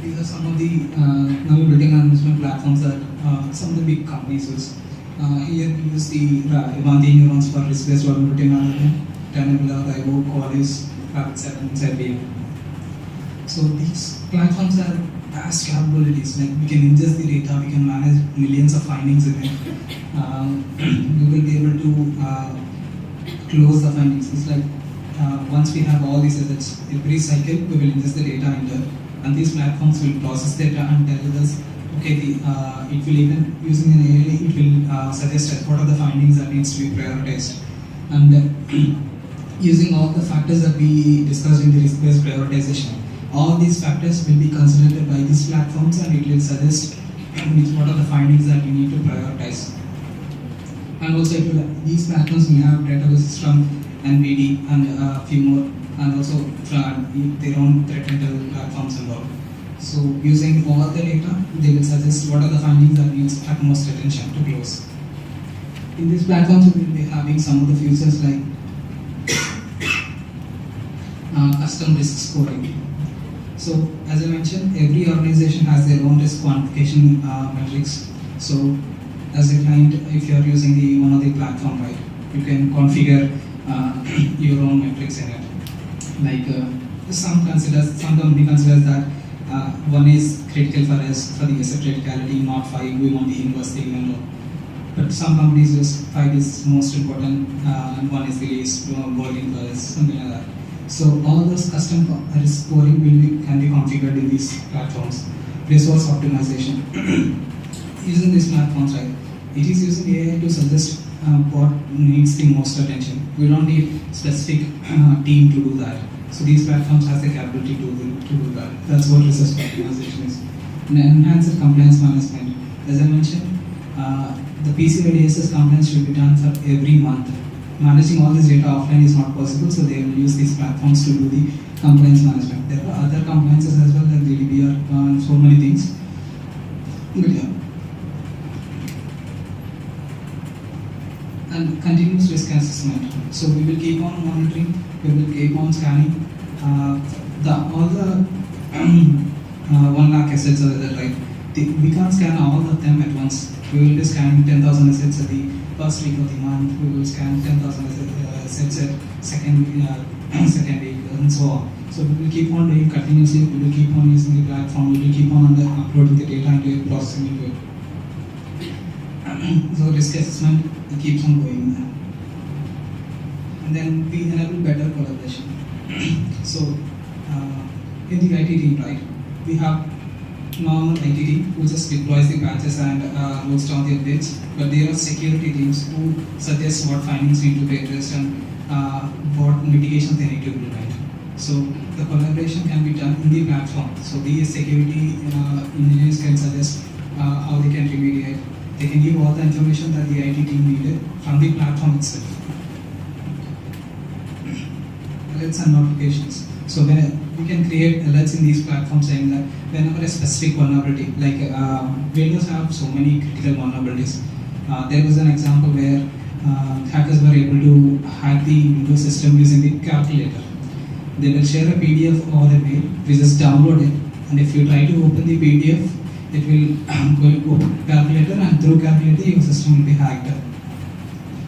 These are some of the vulnerability management platforms that some of the big companies use. Here we use the Ivanti Neurons for risk-based vulnerability management, Tenable.io, Qualys, Rapid7, IBM. So these platforms have vast capabilities. Like we can ingest the data, we can manage millions of findings in it. We will be able to close the findings. It's like once we have all these assets, every cycle we will ingest the data into it. And these platforms will process data and tell us, okay, it will even, using an AI, it will suggest what are the findings that needs to be prioritized. And using all the factors that we discussed in the risk-based prioritization, all these factors will be considered by these platforms, and it will suggest what are the findings that we need to prioritize. And also, these platforms will have databases from NVD and a few more, and also from their own threat intel platforms and all. So using all the data, they will suggest what are the findings that needs utmost attention to close. In these platforms, we will be having some of the features like custom risk scoring. So as I mentioned, every organization has their own risk quantification metrics. So as a client, if you are using one of the platform, right, you can configure your own metrics in it. Like some company considers that one is critical for us for the asset criticality, not 5. We want the inverse thing and all. But some companies use 5 is most important, and 1 is the least working for us, something like that. So all those custom risk scoring can be configured in these platforms. Resource optimization. Using these platforms, right, it is using AI to suggest what needs the most attention. We don't need specific team to do that. So these platforms have the capability to do that. That's what resource optimization is. And enhanced compliance management. As I mentioned, the PCI DSS compliance should be done for every month. Managing all this data offline is not possible, so they will use these platforms to do the compliance management. There are other compliances as well, like GDPR and so many things. But yeah. And continuous risk assessment. So we will keep on monitoring, we will keep on scanning all the 1 lakh assets are there, right? We can't scan all of them at once. We will be scanning 10,000 assets at the first week of the month. We will scan 10,000 assets at second week, and so on. So we will keep on doing continuously. We will keep on using the platform. We will keep on uploading the data into it, processing into it. So risk assessment keeps on going. And then we enable better collaboration. So in the IT team, right, we have normal IT team who just deploys the patches and rolls down the updates, but there are security teams who suggest what findings need to be addressed and what mitigations they need to implement. So the collaboration can be done in the platform. So these security engineers can suggest how they can remediate. They can give all the information that the IT team needed from the platform itself. Alerts and notifications. So when we can create alerts in these platforms saying that whenever a specific vulnerability, like Windows have so many critical vulnerabilities. There was an example where hackers were able to hack the Windows system using the calculator. They will share a PDF or a mail, we just download it, and if you try to open the PDF, it will go to open calculator, and through calculator your system will be hacked.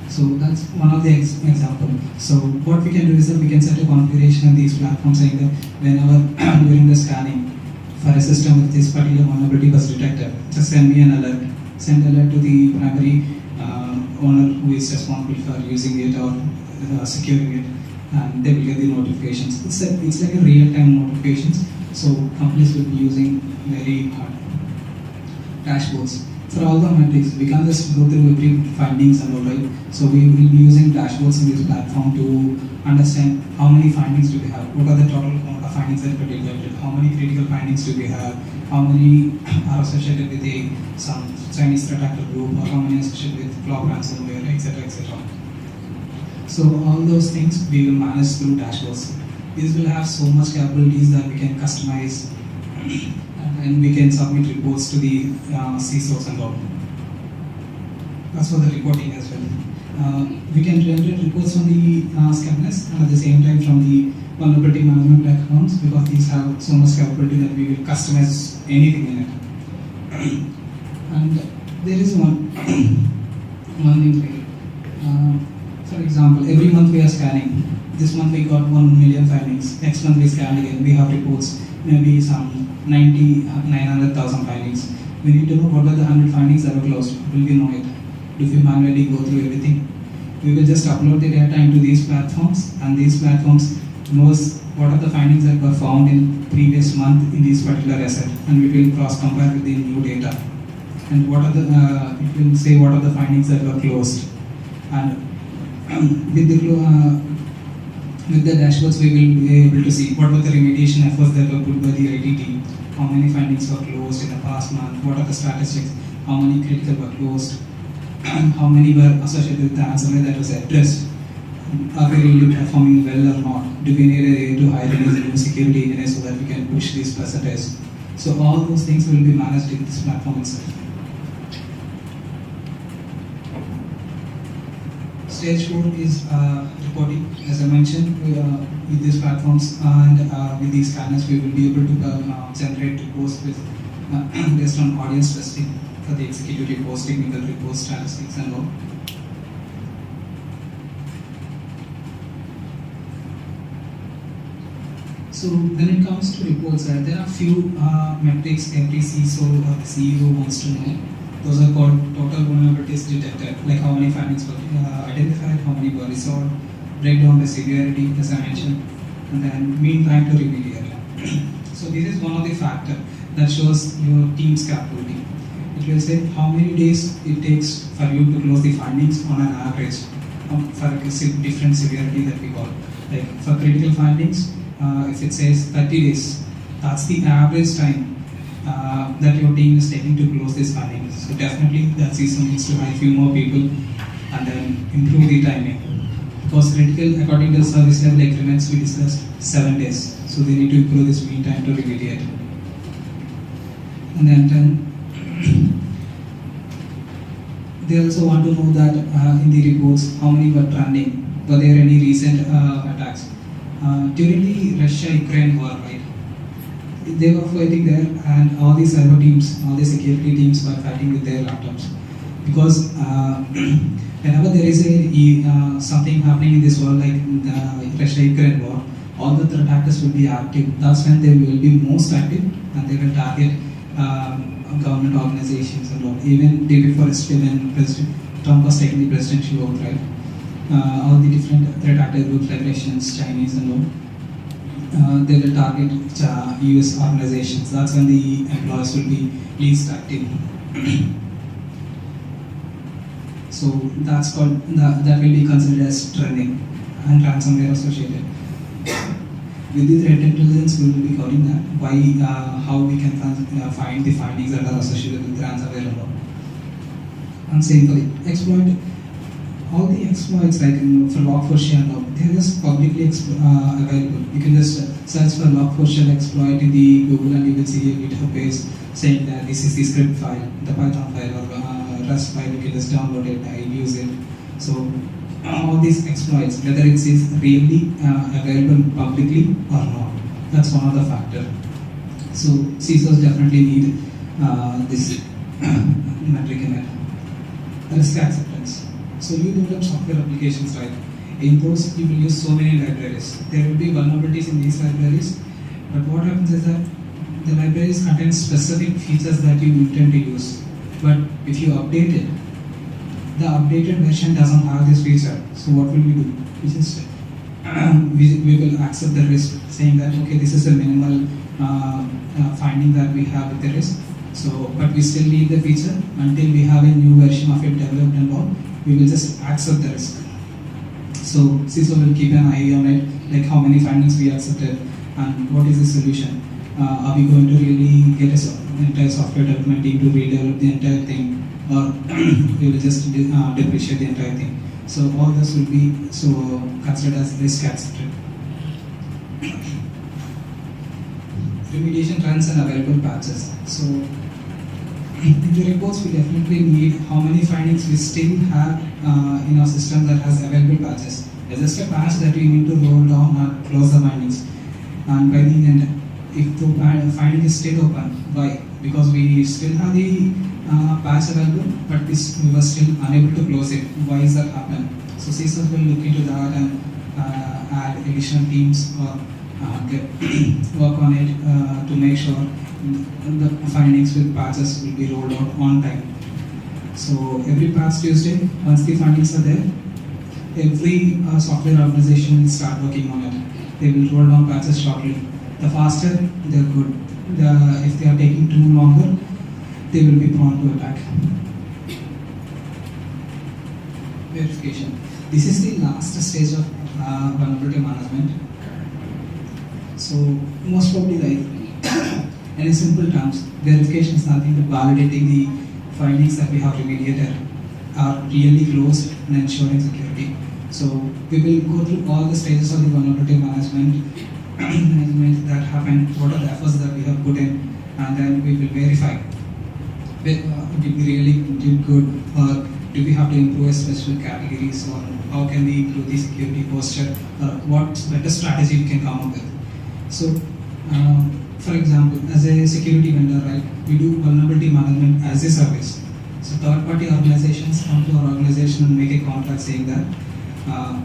So that's one of the example. So what we can do is that we can set a configuration in these platforms saying that whenever during the scanning for a system with this particular vulnerability was detected, just send me an alert. Send alert to the primary owner who is responsible for using it or securing it, and they will get the notifications. It's like a real-time notifications. So companies will be using very dashboards for all the metrics. We can't just go through every findings and all, right? So we will be using dashboards in this platform to understand how many findings do we have, what are the total amount of findings that were detected, how many critical findings do we have, how many are associated with some Chinese threat actor group, or how many are associated with cloud ransomware, etc., etc. So all those things we will manage through dashboards. These will have so much capabilities that we can customize and we can submit reports to the CISOs and all. That's for the reporting as well. We can generate reports from the Scamnest and at the same time from the vulnerability management platforms, because these have so much capability that we will customize anything in it. And there is one thing here. For example, every month we are scanning. This month we got 1 million findings. Next month we scan again. We have reports, maybe some 900,000 findings. We need to know what are the 100 findings that were closed. Will we know it? Do we manually go through everything? We will just upload the data into these platforms, and these platforms knows what are the findings that were found in previous month in this particular asset, and we will cross compare with the new data. And what are the it will say what are the findings that were closed. And with the dashboards, we will be able to see what were the remediation efforts that were put by the IT team, how many findings were closed in the past month, what are the statistics, how many critical were closed, how many were associated with the ransomware that was addressed. Are we really performing well or not? Do we need to hire any new security engineers so that we can push this percentage? So all those things will be managed in this platform itself. Stage 4 is reporting. As I mentioned, with these platforms and with these scanners, we will be able to generate reports with based on audience specific for the executive reports, technical reports, statistics, and all. So when it comes to reports, there are few metrics every CISO or the CEO wants to know. Those are called total vulnerabilities detected, like how many findings were identified, how many were resolved, breakdown by severity, as I mentioned, and then mean time to remediate. So this is one of the factors that shows your team's capability. It will say how many days it takes for you to close the findings on an average for a different severity that we call. Like for critical findings, if it says 30 days, that's the average time that your team is taking to close these findings. So definitely that CISO needs to hire a few more people and then improve the timing. Because critical, according to the service level agreements we discussed, 7 days. So they need to improve this mean time to remediate. And then they also want to know that in the reports how many were trending. Were there any recent attacks? During the Russia-Ukraine war, right? They were fighting there, and all the cyber teams, all the security teams were fighting with their laptops. Because whenever there is something happening in this world, like the Russia-Ukraine war, all the threat actors will be active. That's when they will be most active, and they will target government organizations and all. Even day before yesterday, when President Trump was taking the presidential oath, right? All the different threat actor groups like Russians, Chinese, and all. they will target US organizations. That's when the employees will be least active. So that's called that will be considered as trending and ransomware associated. With the threat intelligence, we will be covering that why how we can find the findings that are associated with ransomware and all. And same for the exploit. All the exploits like for Log4Shell and all, they are just publicly available. You can just search for Log4Shell exploit in the Google and you will see a GitHub page saying that this is the script file, the Python file or Rust file. You can just download it and use it. So all these exploits, whether it is really available publicly or not, that's one of the factor. So CISOs definitely need this metric in it. Risk acceptance. So you develop software applications, right? In those, you will use so many libraries. There will be vulnerabilities in these libraries, but what happens is that the libraries contain specific features that you intend to use. But if you update it, the updated version doesn't have this feature. So what will we do? We just we will accept the risk, saying that okay, this is a minimal finding that we have with the risk. So, but we still need the feature until we have a new version of it developed and all. We will just accept the risk. So CISO will keep an eye on it, like how many findings we accepted and what is the solution. Are we going to really get an entire software development team to redevelop the entire thing, or we will just depreciate the entire thing? So all this will be considered as risk accepted. Remediation trends and available patches. So in the reports, we definitely need how many findings we still have in our system that has available patches. It's just a patch that we need to roll down or close the findings. And by the end, if the finding is still open, why? Because we still have the patch available, but we were still unable to close it. Why is that happen? So CISOs will look into that and add additional teams or work on it to make sure the findings with patches will be rolled out on time. So every patch Tuesday, once the findings are there, every software organization will start working on it. They will roll down patches shortly. The faster, they're good. If they are taking too longer, they will be prone to attack. Verification. This is the last stage of vulnerability management. So most probably, like in simple terms, verification is nothing but validating the findings that we have remediated are really closed and ensuring security. So we will go through all the stages of the vulnerability management that happen, what are the efforts that we have put in, and then we will verify. Did we really did good, or do we have to improve specific categories, or how can we improve the security posture, or what better strategy we can come up with. So, for example, as a security vendor, right, we do vulnerability management as a service. So third-party organizations come to our organization and make a contract saying that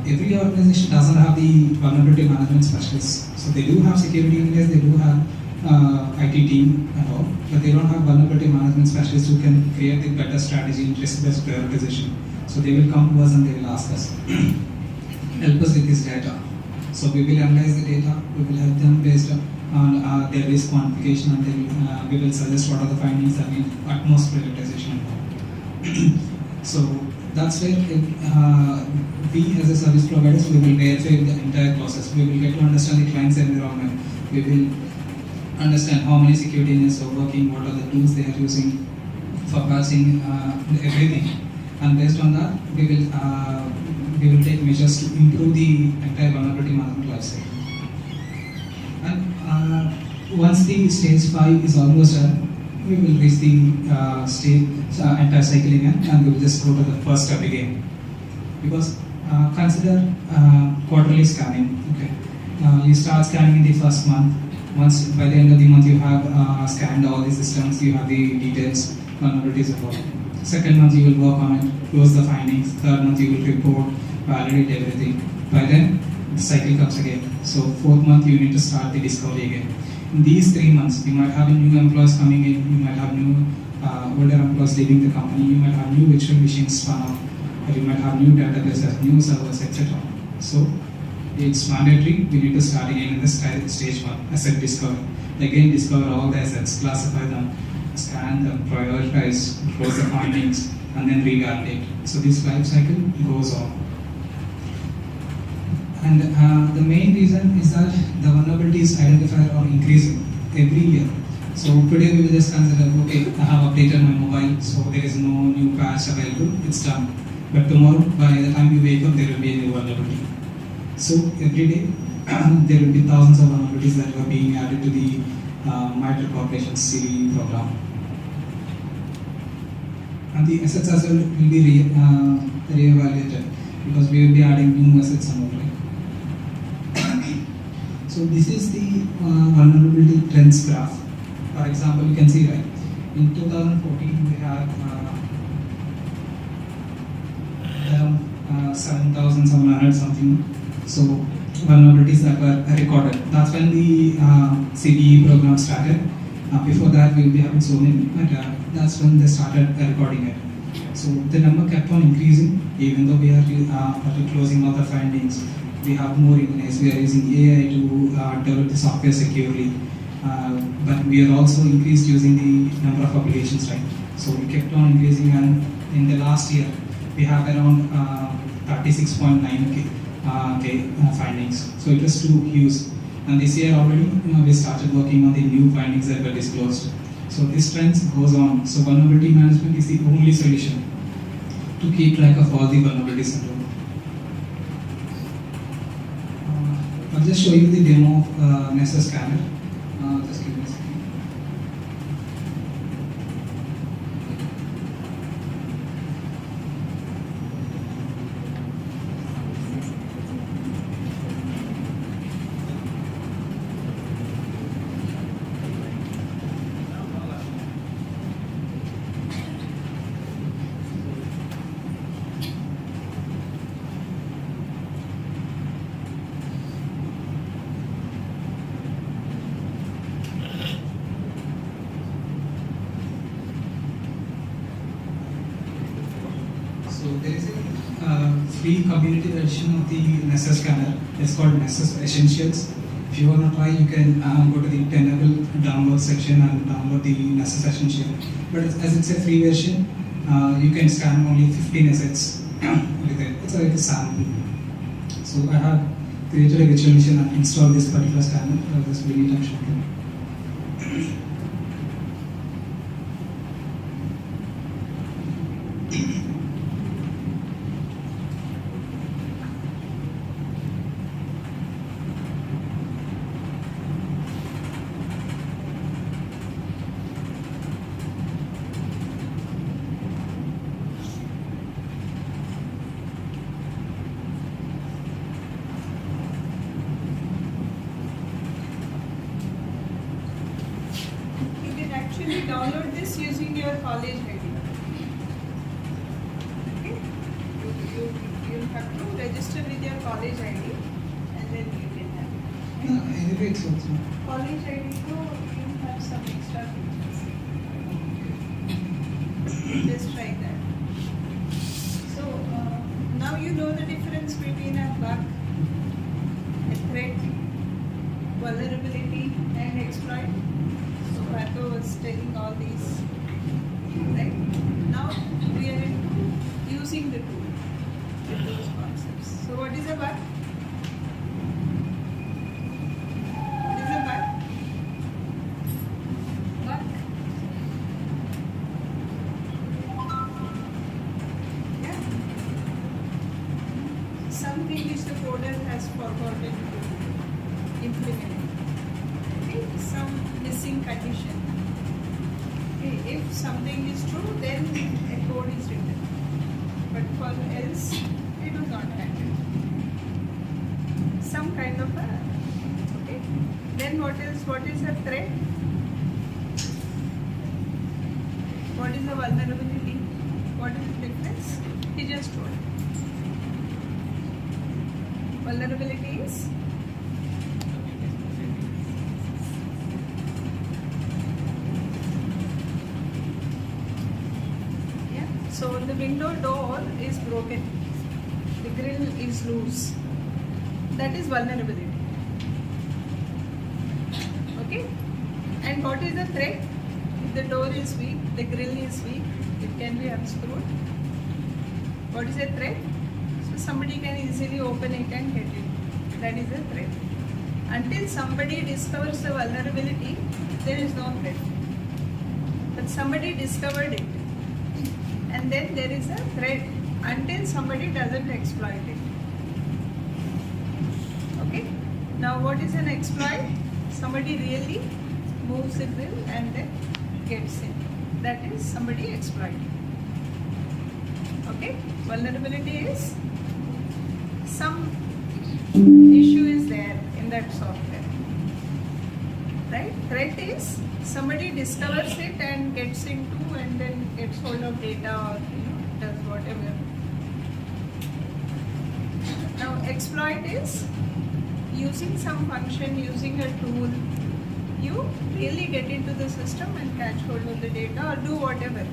every organization doesn't have the vulnerability management specialists. So they do have security engineers, they do have IT team and all, but they don't have vulnerability management specialists who can create the better strategy and risk-based prioritization. So they will come to us and they will ask us, help us with this data. So we will analyze the data, we will help them based on their risk quantification, and then we will suggest what are the findings that need utmost prioritization. So that's where we as a service providers, we will verify the entire process. We will get to understand the client's environment. We will understand how many security engineers are working, what are the tools they are using for patching, everything. And based on that, we will take measures to improve the entire vulnerability management lifecycle. And once the stage 5 is almost done, we will reach the stage entire cycle again, and we will just go to the first step again. Because consider quarterly scanning. Okay, you start scanning in the first month. Once by the end of the month you have scanned all the systems, you have the details, vulnerabilities and all. Second month you will work on it, close the findings. Third month you will report, validate everything. By then the cycle comes again. So fourth month you need to start the discovery again. In these 3 months, you might have new employees coming in, you might have new older employees leaving the company, you might have new virtual machines spun up, or you might have new databases, new servers, etc. So it's mandatory. We need to start again in the stage one, asset discovery. Again, discover all the assets, classify them, scan them, prioritize, close the findings, and then revalidate. So this life cycle goes on. And the main reason is that the vulnerabilities identified are increasing every year. So today we will just consider, okay, I have updated my mobile, so there is no new patch available, it's done. But tomorrow, by the time you wake up, there will be a new vulnerability. So every day, there will be thousands of vulnerabilities that are being added to the MITRE Corporation's CVE program. And the assets as well will be re-evaluated because we will be adding new assets and all, right? So this is the vulnerability trends graph. For example, you can see, right, in 2014 we had 7,700 something so vulnerabilities that were recorded. That's when the CVE program started. Before that we will be having so many, but that's when they started recording it. So the number kept on increasing even though we are after closing all the findings. We have more engineers, we are using AI to develop the software securely. But we are also increased using the number of applications, right? So we kept on increasing, and in the last year we have around 36.9k findings. So it was too huge. And this year already we started working on the new findings that were disclosed. So this trend goes on. So vulnerability management is the only solution to keep track of all the vulnerabilities. I'll just show you the demo of Nessus Scanner. Just give me a second. So there is a free community version of the Nessus Scanner. It's called Nessus Essentials. If you want to try, you can go to the Tenable download section and download the Nessus Essential. But as it's a free version, you can scan only 15 assets with it. It's like a sample. So I have created a virtual machine and installed this particular scanner. I'll just bring it and show you. Actually download this using your college ID. Okay? You have to register with your college ID and then you can have it. No, anyway, it's also. College ID so you have some extra features. Just try that. So now you know the difference between a bug, a threat, vulnerability and exploit. Pato was telling all these, right? Now we are into using the tool with those concepts. So what is a bug? What is a bug? Bug. Yeah. Something which the coder has forgotten to implement. Some missing condition. Okay, if something is true, then a code is written. But for else, it will not happen. Some kind of a. Okay. Then what is a threat? What is a vulnerability? What is the difference? He just told. Vulnerability is. So the window door is broken, the grill is loose, That is vulnerability. Okay? And what is the threat? If the door is weak, the grill is weak, it can be unscrewed. What is a threat? So somebody can easily open it and get it. That is a threat. Until somebody discovers the vulnerability, there is no threat. But somebody discovered it, and then there is a threat until somebody doesn't exploit it. Okay? Now what is an exploit? Somebody really moves the grill and then gets in. That is somebody exploiting. Okay? Vulnerability is some issue is there in that software. Right? Threat is somebody discovers it and gets into and then gets hold of data or does whatever. Now exploit is using some function, using a tool, you really get into the system and catch hold of the data or do whatever,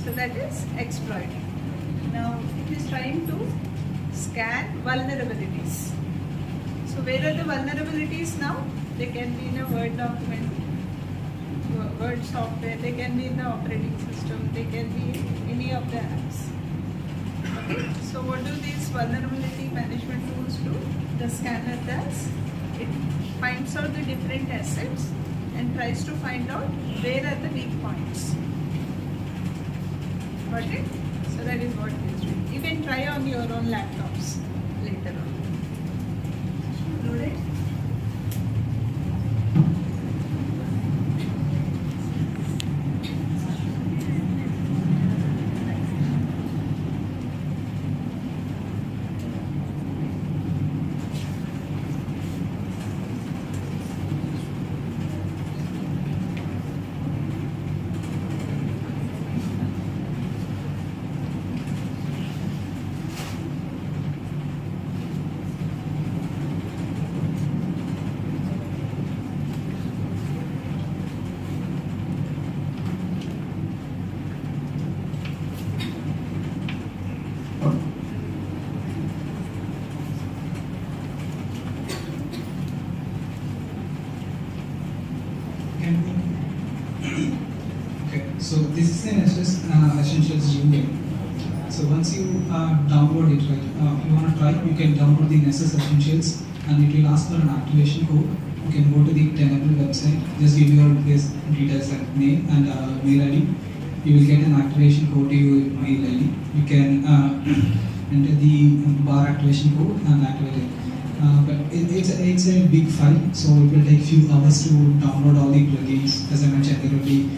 So that is exploit. Now it is trying to scan vulnerabilities. So where are the vulnerabilities now? They can be in a Word document, Word software, they can be in the operating system, they can be in any of the apps. Okay, so what do these vulnerability management tools do? The scanner does, it finds out the different assets and tries to find out where are the weak points. Got it? So that is what it is doing. You can try on your own laptops later on. Load it. Okay, so this is an Essentials GUI. So once you download it, right, if you want to try, you can download the Nessus Essentials and it will ask for an activation code. You can go to the Tenable website, just give your base details like name and mail ID. You will get an activation code to your mail ID. You can enter the bar activation code and activate it. But it's a big file, so it will take few hours to download all the plugins. As I mentioned, there will be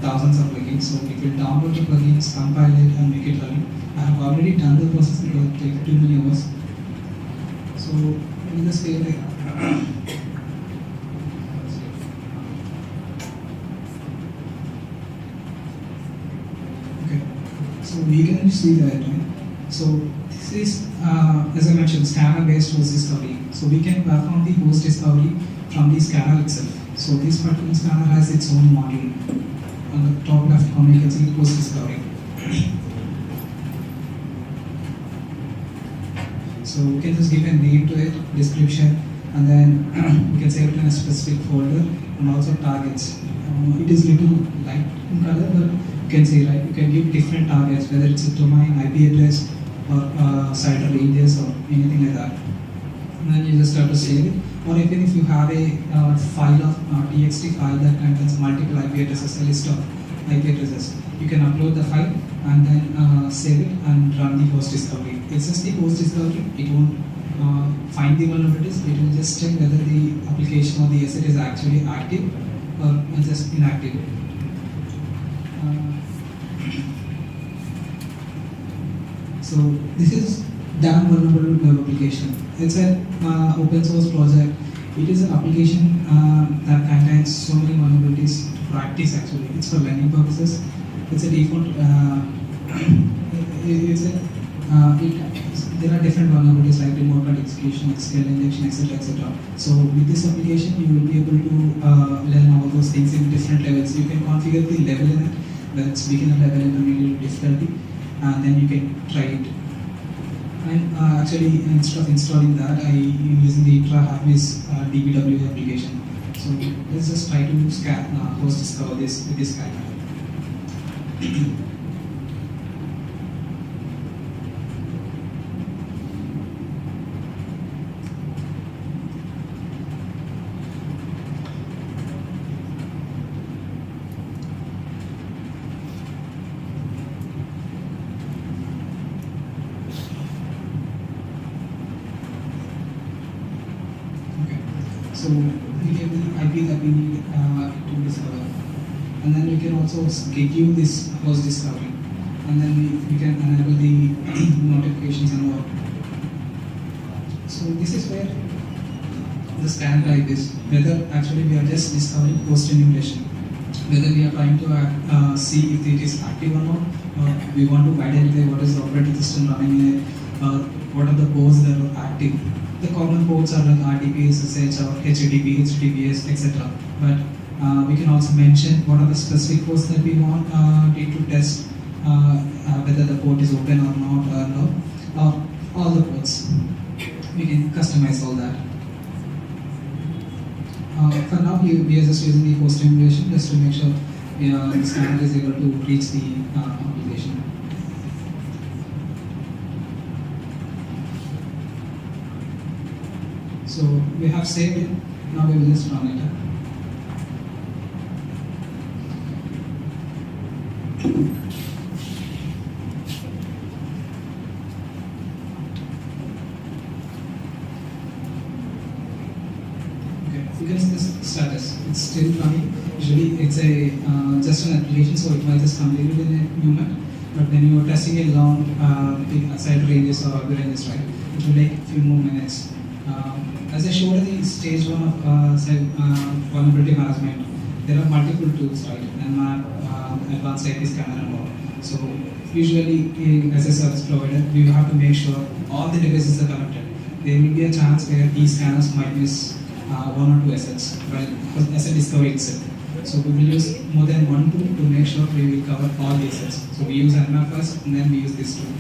thousands of plugins, so it will download the plugins, compile it, and make it run. I have already done the process, it will take too many hours. So in this way, okay, so we can see that, right? So this is, as I mentioned, scanner-based host discovery. So we can perform the host discovery from the scanner itself. So this particular scanner has its own module. On the top left corner, you can see host discovery. So we can just give a name to it, description, and then we can save it in a specific folder, and also targets. It is little light in color, but you can see, right? You can give different targets, whether it's a domain, IP address, or site ranges, or anything like that. And then you just have to save it. Or even if you have a file of txt file that contains multiple IP addresses, a list of IP addresses, you can upload the file and then save it and run the host discovery. It's just the host discovery. It won't find the vulnerabilities. It will just check whether the application or the asset is actually active or just inactive. So this is Damn Vulnerable Web Application. It's an open source project. It is an application that contains so many vulnerabilities to practice actually. It's for learning purposes. It's a default, there are different vulnerabilities like remote code execution, SQL injection, etc. etc. So with this application, you will be able to learn all those things in different levels. You can configure the level in it, whether it's beginner level, intermediate, difficulty, and then you can try it. I'm actually installing that. I'm using the IntraHarness DBW application. So let's just try to scan, host discover this with this scanner. Okay. So we get the IP that we need to discover, and then we can also schedule this host discovery, and then we can enable the notifications and all. So this is where the scan type is, whether actually we are just discovering host enumeration, whether we are trying to see if it is active or not, or we want to identify what is the operating system running in it, or what are the ports that are active. The common ports are like RDP, SSH, or HTTP, HTTPS, etc. But we can also mention what are the specific ports that we want need to test, whether the port is open or not, or no, or all the ports. We can customize all that. For now, we are just using the host emulation just to make sure the scanner is able to reach the application. So we have saved it. Now we will just run it. You can see the status. It's still running. Usually, it's a just an application, so it might just complete within a moment. But when you are testing it along the side ranges or other ranges, right, it will take a few more minutes. As I showed in the stage one of vulnerability management, there are multiple tools, right, and advanced IP scanner and all. So usually, as a service provider, we have to make sure all the devices are connected. There will be a chance where these scanners might miss one or two assets, right? Because asset discovery itself. So we will use more than one tool to make sure we will cover all the assets. So we use Nmap first, and then we use this tool.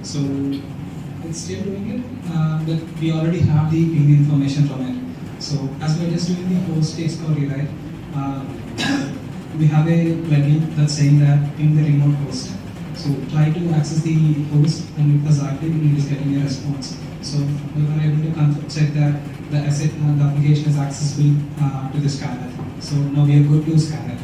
So it's still doing it, but we already have the ping information from it. So as we're just doing the host discovery, right, we have a plugin that's saying that ping the remote host. So try to access the host, and if it is active, it is getting a response. So we were able to check that the asset, the application is accessible to the scanner. So now we are good to scan it.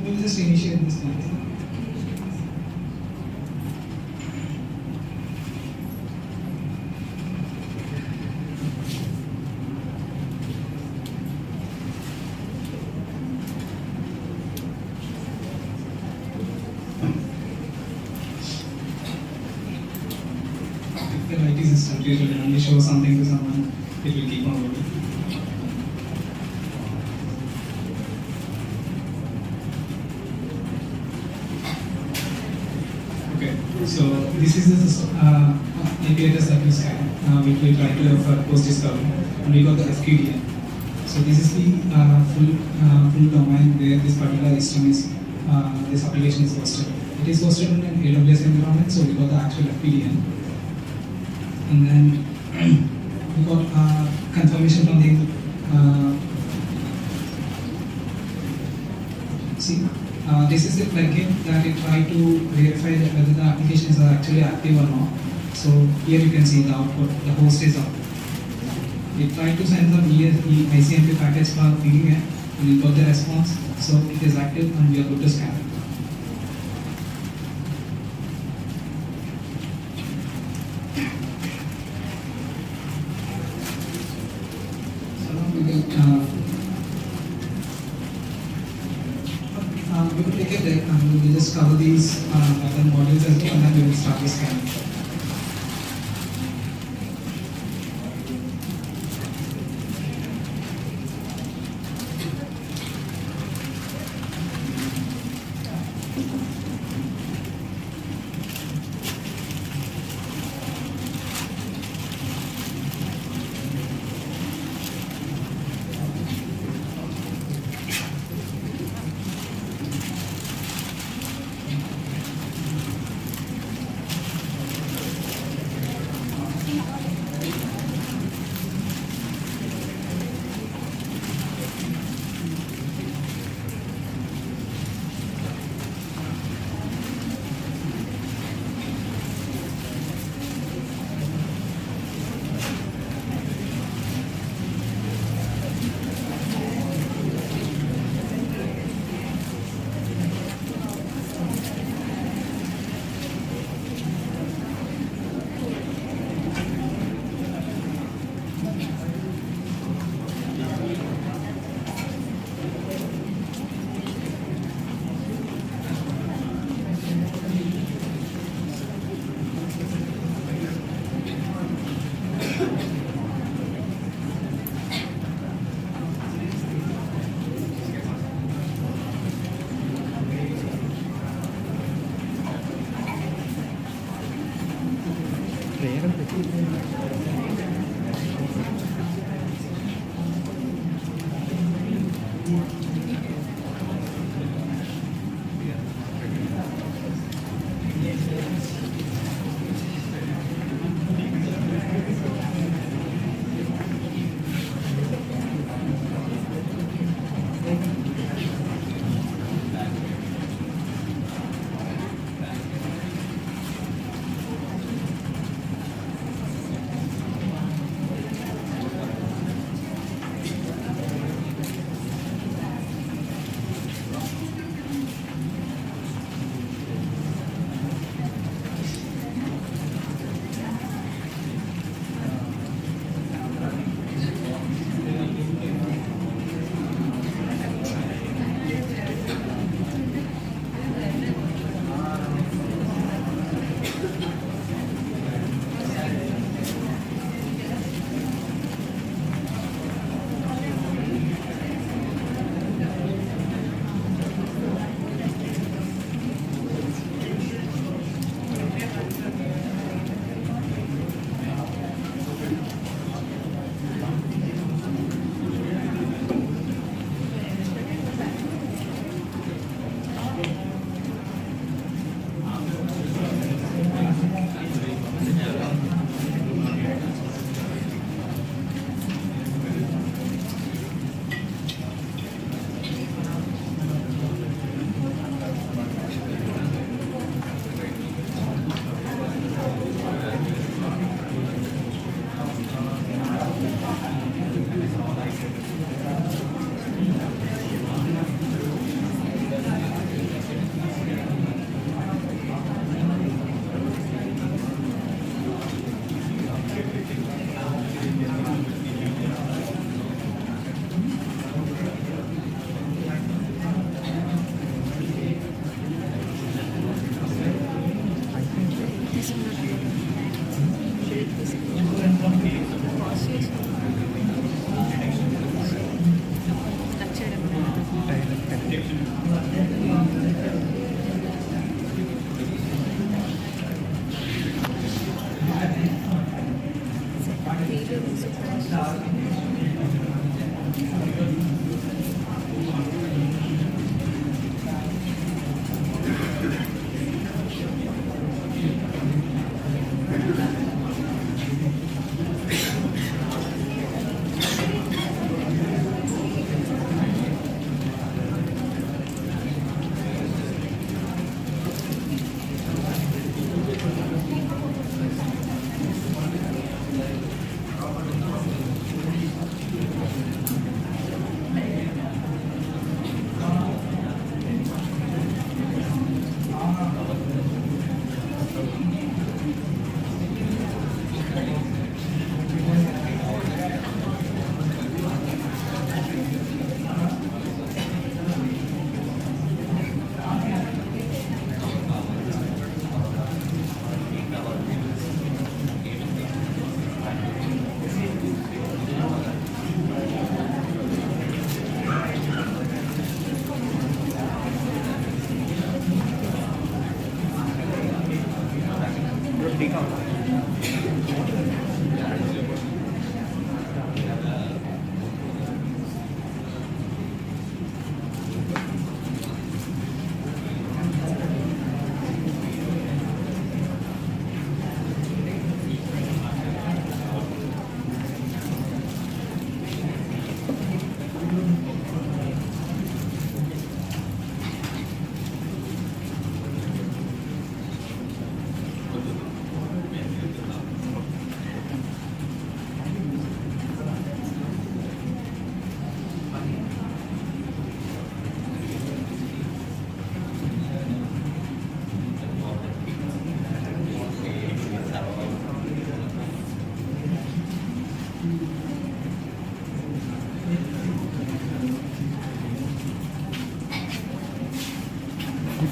We'll just initiate this one. If the IT system usually only shows something to someone, it will keep on working. So this is the indicators that we scan, which we try to for post discovery, and we got the FQDN. So this is the full domain where this particular system is, this application is hosted. It is hosted in an AWS environment, so we got the actual FQDN, and then we got confirmation from the this is the plugin that it try to verify that whether the applications are actually active or not. So here you can see the output, the host is up. It tried to send the ICMP package for pinging it, and we got the response. So it is active and we are good to scan it. So now we we could take it there and we will just cover these other modules as well, and then we will start the scan.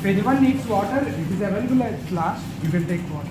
If anyone needs water, it is available at last. You can take water.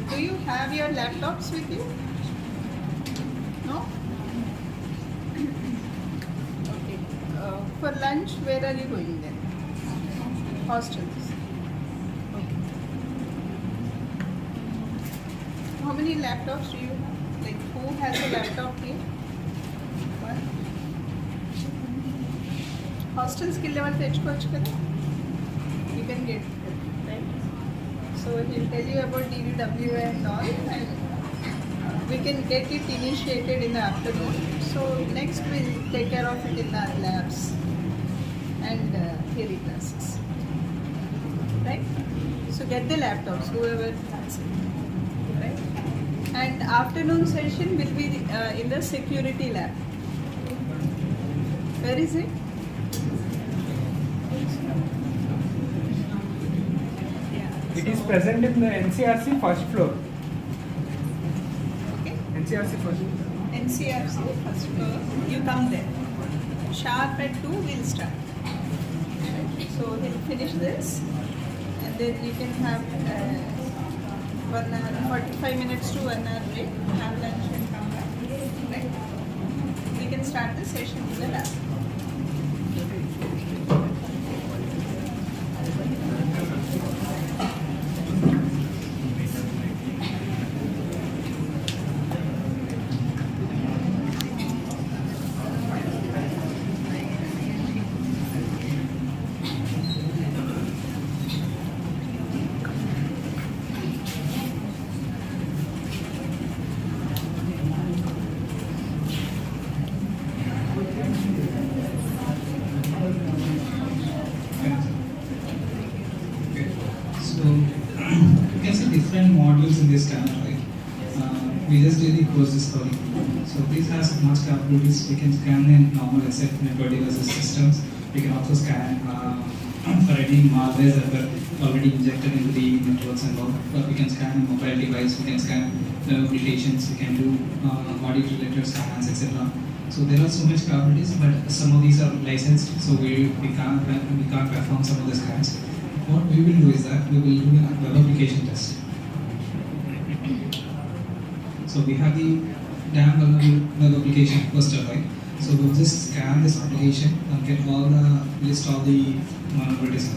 Do you have your laptops with you? No? Okay. For lunch, where are you going then? Hostels. Okay. How many laptops do you have? Like, who has a laptop here? One. Hostels కి వెళ్ళే వాళ్ళు తెచ్చుకోవచ్చు కదా? You can get it, right? So he'll tell you about DDW and all, and we can get it initiated in the afternoon. So next we'll take care of it in our labs and theory classes, right? So get the laptops, whoever has it, right? And afternoon session will be in the security lab. Where is it? It is present in the NCRC first floor. Okay. NCRC first floor. NCRC first floor. You come there. Sharp at 2 we'll start. So he'll finish this, and then you can have 1 hour, 45 minutes to 1 hour break, have lunch and come back. Right? We can start the session in the lab. different modules in this scanner, right? We just did the cross discovery. So this has much capabilities. We can scan in normal asset network devices systems. We can also scan for any malware that were already injected into the networks and all. But we can scan a mobile device. We can scan the applications. We can do audit-related scans, etc. So there are so much capabilities, but some of these are licensed, so we can't perform some of the scans. What we will do is that we will do a web application test. So we have the damn web application poster, right? So we'll just scan this application and get list all the vulnerabilities.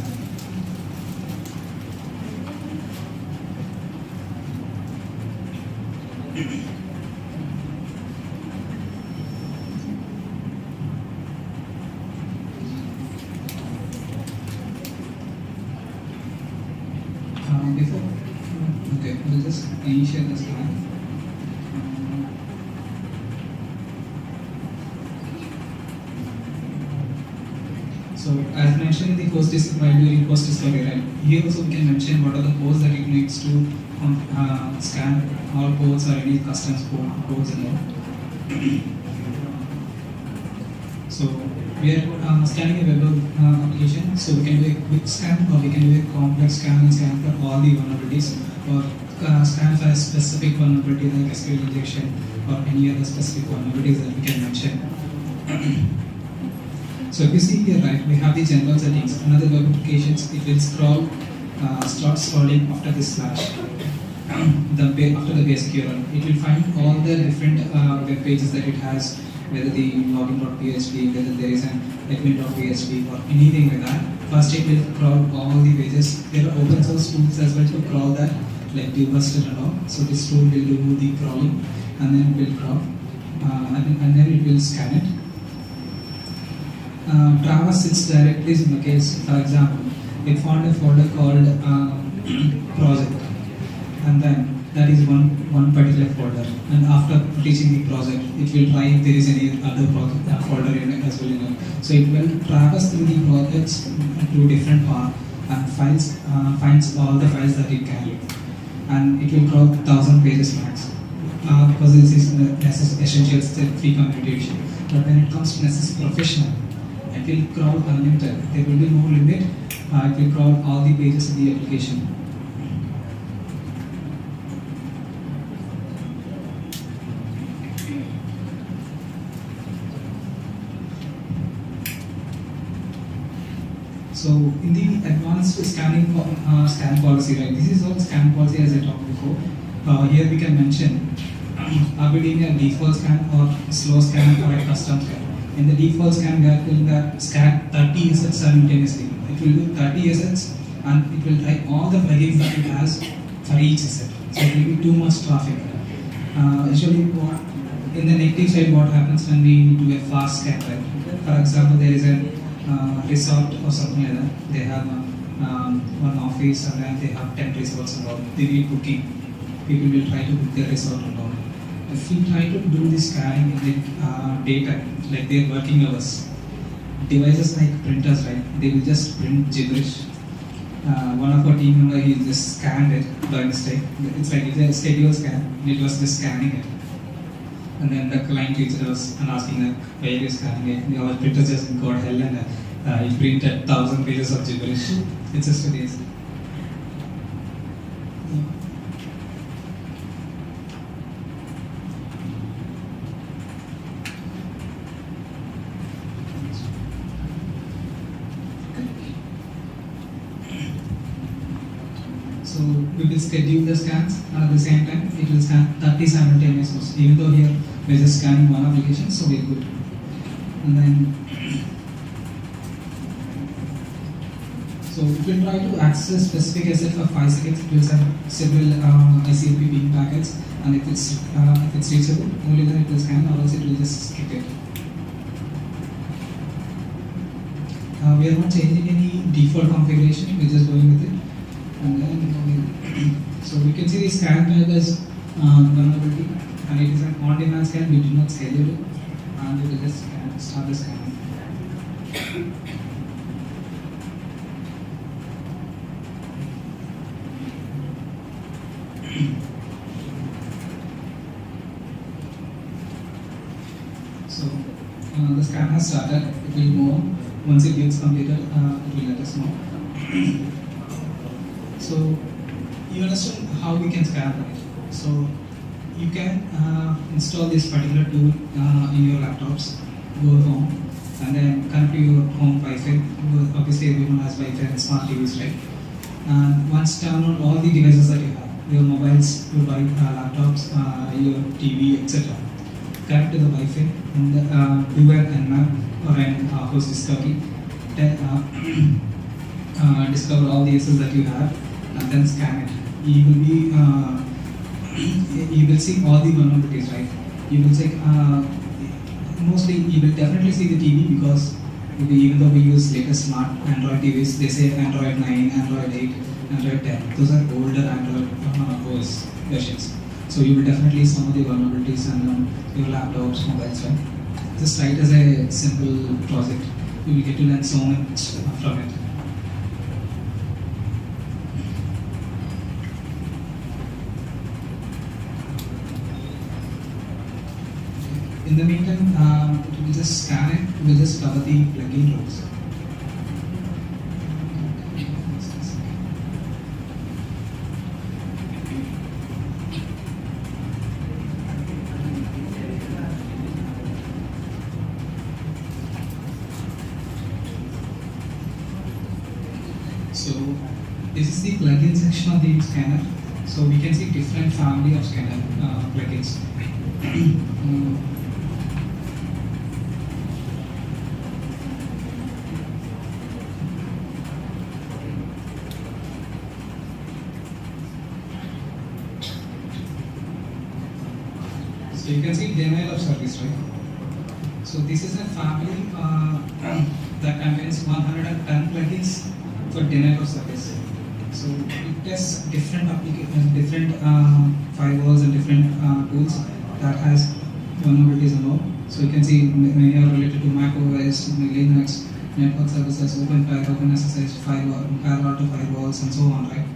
Okay, we'll just initiate the scan. So as mentioned in the course while doing course discovery, right? Here also we can mention what are the codes that it needs to scan all codes or any customs codes and all. So we are scanning a web application, so we can do a quick scan or we can do a complex scan and scan for all the vulnerabilities, or scan for a specific vulnerability like SQL injection or any other specific vulnerabilities that we can mention. So if you see here, right, we have the general settings. Another web applications, it will start scrolling after this slash. After the base URL, it will find all the different web pages that it has, whether the login.php, whether there is an admin.php or anything like that. First it will crawl all the pages. There are open source tools as well to crawl that, like Dbuster and all. So this tool will do the crawling and then it will crawl and then it will scan it. Traverse sits directly in the case. For example, it found a folder called project, and then that is one particular folder. And after teaching the project, it will try if there is any other project folder in it as well. So it will traverse through the projects to different paths and finds all the files that it can, and it will crawl 1,000 pages max. Because this is essential step 3 computation. But when it comes to Nessus Professional, it will crawl unlimited. There will be no limit. It will crawl all the pages of the application. So in the advanced scan policy, right? This is all scan policy as I talked before. Here we can mention, are we doing a default scan or slow scan or a custom scan? In the default scan, we are doing the scan 30 assets simultaneously. It will do 30 assets and it will try all the plugins that it has for each asset. So it will be too much traffic. Usually, in the negative side, what happens when we do a fast scan, right? For example, there is a resort or something like that. They have one office and then they have 10 resorts and all. They need booking. People will try to book their resort and all. If we try to do this scanning in the data, like their working hours, devices like printers, right? They will just print gibberish. One of our team member, he just scanned it by mistake. It's like it's a schedule scan, and it was just scanning it. And then the client reached us and asking that, why are you scanning it? Our printer just got hell and he printed 1,000 pages of gibberish. It's just a case. So we will schedule the scans and at the same time it will scan 30 simultaneous nodes. Even though here we are just scanning one application, so we are good. And then so it will try to access specific asset for 5 seconds. It will send several ICMP ping packets, and if it's reachable, only then it will scan, or else it will just skip it. We are not changing any default configuration, we're just going with it. And then, so we can see the scan type as vulnerability, and it is an on-demand scan, we do not schedule it, and we will just start the scanning. the scan has started, it will move on. Once it gets completed, it will let us know. So you understand how we can scan, right? So you can install this particular tool in your laptops, go home, and then connect to your home Wi-Fi. Obviously, everyone has Wi-Fi and smart TVs, right? And once turn on all the devices that you have, your mobiles, your laptops, your TV, etc. Connect to the Wi-Fi and do an Nmap or an host discovery. Then discover all the access that you have and then scan it. You will be you will see all the vulnerabilities, right? You will check mostly you will definitely see the TV because even though we use latest smart Android TVs, they say Android 9, Android 8, Android 10. Those are older Android OS versions. So you will definitely see some of the vulnerabilities on your laptops, mobiles, right? Just try it as a simple project. You will get to learn so much from it. In the meantime, we'll just scan it, we'll just cover the plugin rows. So this is the plugin section of the scanner. So we can see different family of scanner plugins. So you can see denial of service, right? So this is a family that contains 110 plugins for denial of service. So it tests different different firewalls and different tools that has vulnerabilities and all. So you can see many are related to Mac OS, Linux, network services, OpenFire, OpenSSH, firewall, parallel to firewalls, and so on, right?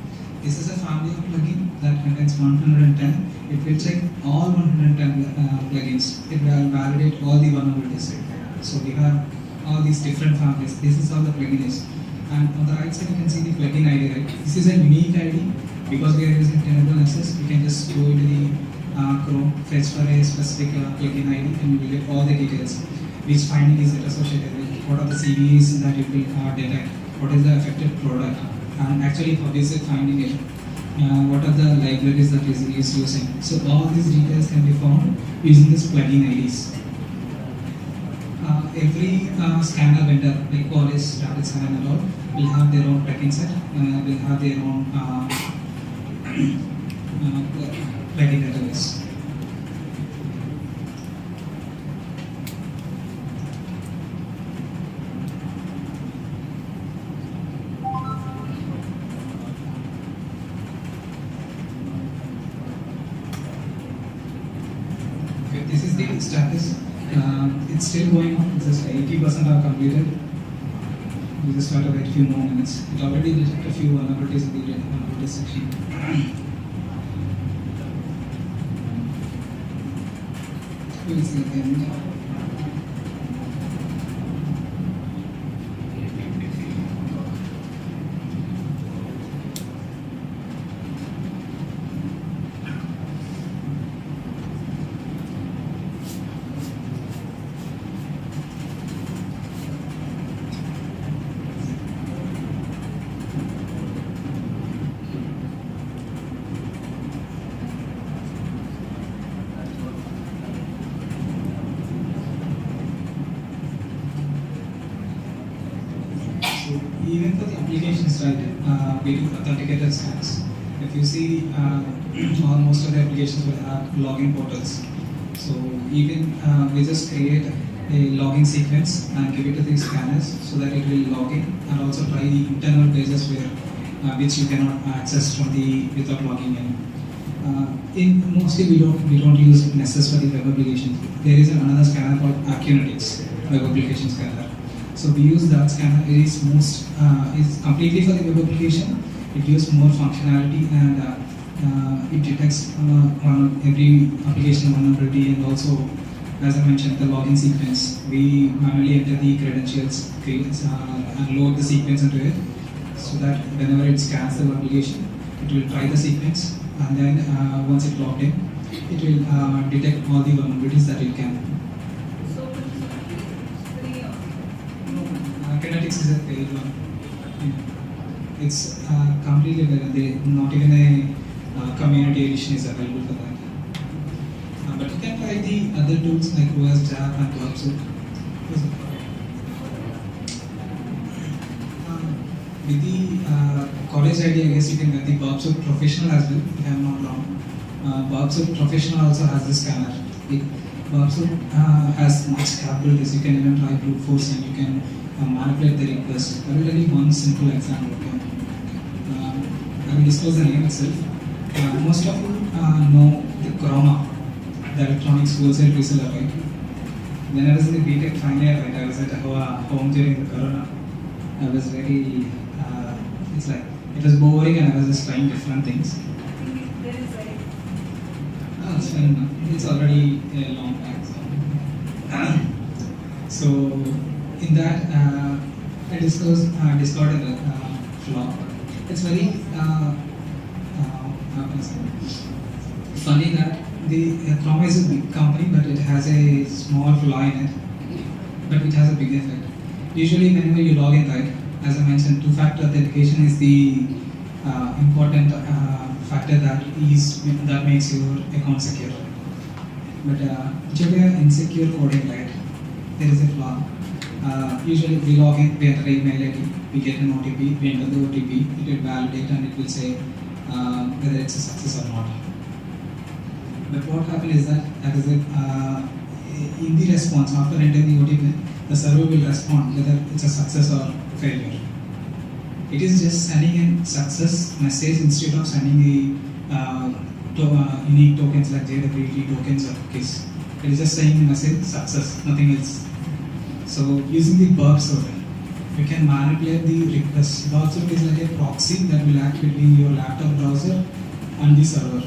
This is a family of plugin that contains 110. It will check all 110 plugins. It will validate all the vulnerabilities. So we have all these different families. This is how the plugin is. And on the right side, you can see the plugin ID, right? This is a unique ID. Because we are using Tenable Access, we can just go into the Chrome, fetch for a specific plugin ID, and you will get all the details. Which finding is it associated with? What are the CVEs that it will detect? What is the affected product? And actually, how is it finding it? What are the libraries that is using? So all these details can be found using this plugin IDs. Every scanner vendor, like Qualys, Rapid Scanner and all, will have their own plugin set, will have their own plugin database. Okay, this is the status. It's still going on. It's just 80% are completed. We just start to wait a few more minutes. It already detected a few vulnerabilities in the vulnerability section. We'll see again. Even for the applications, right, we do authenticated scans. If you see, most of the applications will have login portals. So even we just create a logging sequence and give it to the scanners so that it will log in and also try the internal pages where which you cannot access from the without logging in. Mostly we don't use Nessus for the web applications. There is another scanner called Acunetics web application scanner. So we use that scanner. It is is completely for the web application. It gives more functionality and it detects every application vulnerability and also as I mentioned, the login sequence. We manually enter the credentials, and load the sequence into it, so that whenever it scans the application, it will try the sequence, and then once it logged in, it will detect all the vulnerabilities that it can. So it's free or Kinetics is a paid one. It's completely not even a community edition is available for that. But you can try the other tools like OS, JAP, and WebSoot. With the college ID, I guess you can get the WebSoot Professional as well, if I am not wrong. WebSoot Professional also has the scanner. WebSoot has much capabilities. You can even try brute force and you can manipulate the request. I will tell you one simple example. Okay? I will disclose the name itself. Most of you know the Corona, the electronics wholesale reseller, right? When I was in the BTech final year, right, I was at home during the Corona. I was very, it's like, it was boring and I was just trying different things. there is a It's fine. It's already a long back. So in that, I discovered a flaw. It's very funny that the Chroma is a big company, but it has a small flaw in it, but which has a big effect. Usually, whenever you log in, right, as I mentioned, two-factor authentication is the important factor that makes your account secure. But usually, insecure coding, right, there is a flaw. Usually, we log in, we enter email ID, we get an OTP, we enter the OTP, it will validate and it will say whether it's a success or not. But what happened is that, in the response after entering the OTP, the server will respond whether it's a success or failure. It is just sending a success message instead of sending the unique tokens like JWT tokens or cookies. It is just saying the message success, nothing else. So using the burp server, you can manipulate the request. Burp server is like a proxy that will act between your laptop browser and the server.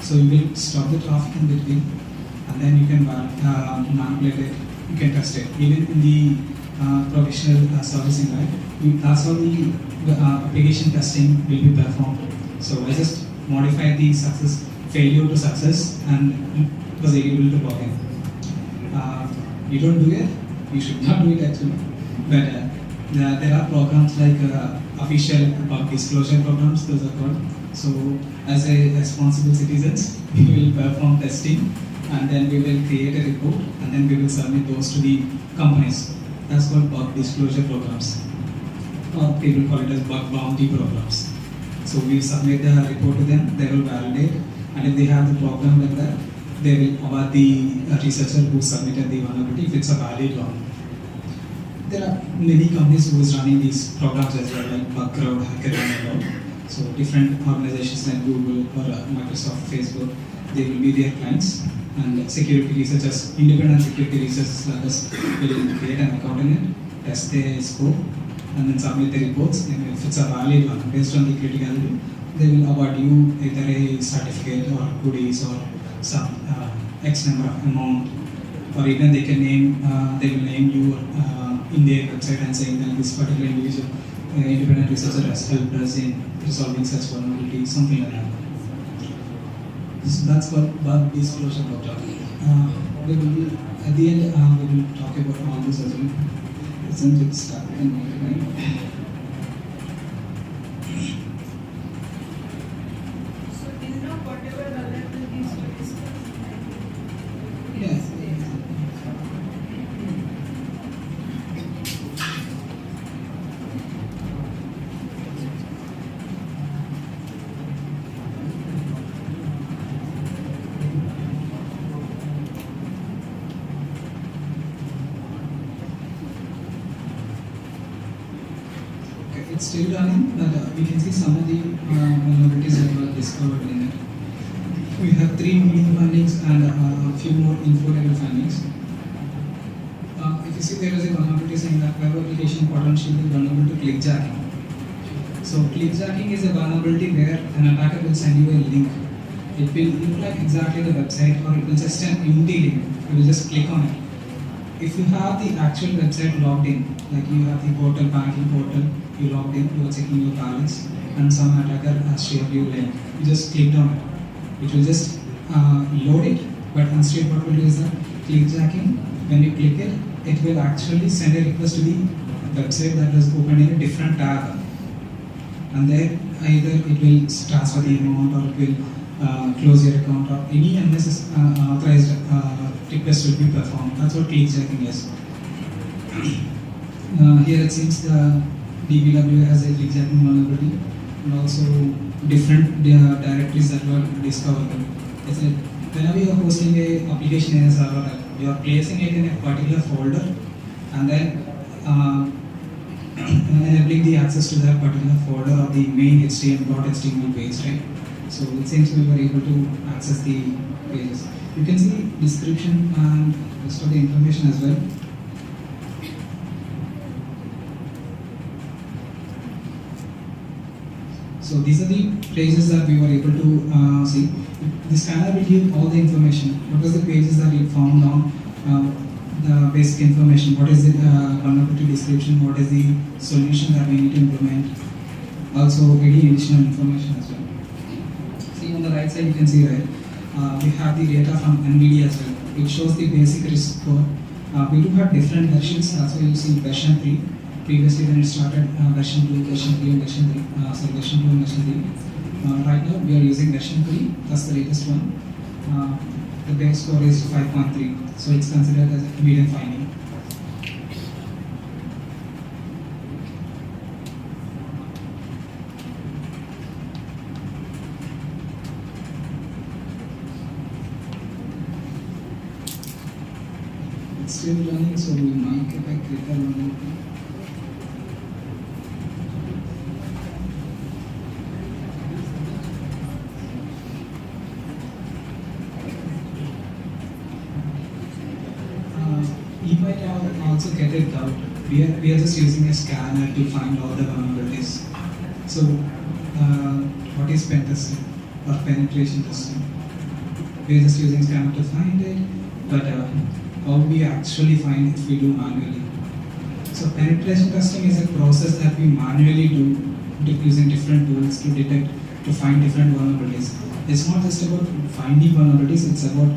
So you will stop the traffic in between, and then you can manipulate it. You can test it. Even in the professional servicing, right? That's how the application testing will be performed. So I just modified the success failure to success and was able to log in. You don't do it. You should not do it actually. But there are programs like official bug disclosure programs. Those are called. So as a responsible citizens, we will perform testing, and then we will create a report, and then we will submit those to the companies. That's called bug disclosure programs. Or people call it as bug bounty programs. So we submit the report to them, they will validate, and if they have the problem with that, they will award the researcher who submitted the vulnerability if it's a valid one. There are many companies who is running these programs as well, like Bugcrowd, HackerRank, and all. So different organizations like Google or Microsoft, Facebook, they will be their clients, and security researchers, independent security researchers like us will create an account in it, test the scope, and then submit the reports. And if it's a valid one, based on the criticality, they will award you either a certificate or goodies or some X number of amount, or even they can they will name you in their website and saying that this particular individual independent researcher has helped us in resolving such vulnerability, something like that. So that's what bug disclosure program. We will be, at the end, we will talk about all this as well. Since it's starting. So till now, whatever vulnerabilities we discussed, Yes. It's still running, but we can see some of the vulnerabilities that were discovered in it. We have 3 meaning findings and a few more info level findings. If you see, there is a vulnerability saying that web application potentially vulnerable to clickjacking. So clickjacking is a vulnerability where an attacker will send you a link it will look like exactly the website, or it will just an empty link. You will just click on it. If you have the actual website logged in, like you have the portal, banking portal, you logged in, you are checking your balance, and some attacker has shared you link. You just clicked on it. It will just load it, but instead what will do is that clickjacking. When you click it, it will actually send a request to the website that was opened in a different tab, and then either it will transfer the amount, or it will close your account, or any authorized request will be performed. That's what clickjacking is. Here it seems the DBW has a clickjacking vulnerability, and also different directories that were discoverable. It's a, whenever you are hosting a application in a server, you are placing it in a particular folder, and then enabling the access to that particular folder of the main HTML page, right? So it seems we were able to access the pages. You can see description and rest of the information as well. So these are the pages that we were able to see. The scanner will give all the information. What was the pages that we found on the basic information? What is the vulnerability description? What is the solution that we need to implement? Also, any additional information as well. See on the right side, you can see right. We have the data from NVIDIA as well. It shows the basic risk score. We do have different versions. So you see version 3. Previously, when it started, version 2, version 3, and version 3. So version 2 and version 3. Right now, we are using version 3. That's the latest one. The base score is 5.3. So it's considered as a medium finding. It's still running, so we might get back later on. You might also get a doubt. We are just using a scanner to find all the vulnerabilities. So, what is pen testing or penetration testing? We are just using scanner to find it, but how we actually find it if we do manually. So, penetration testing is a process that we manually do using different tools to detect, to find different vulnerabilities. It's not just about finding vulnerabilities, it's about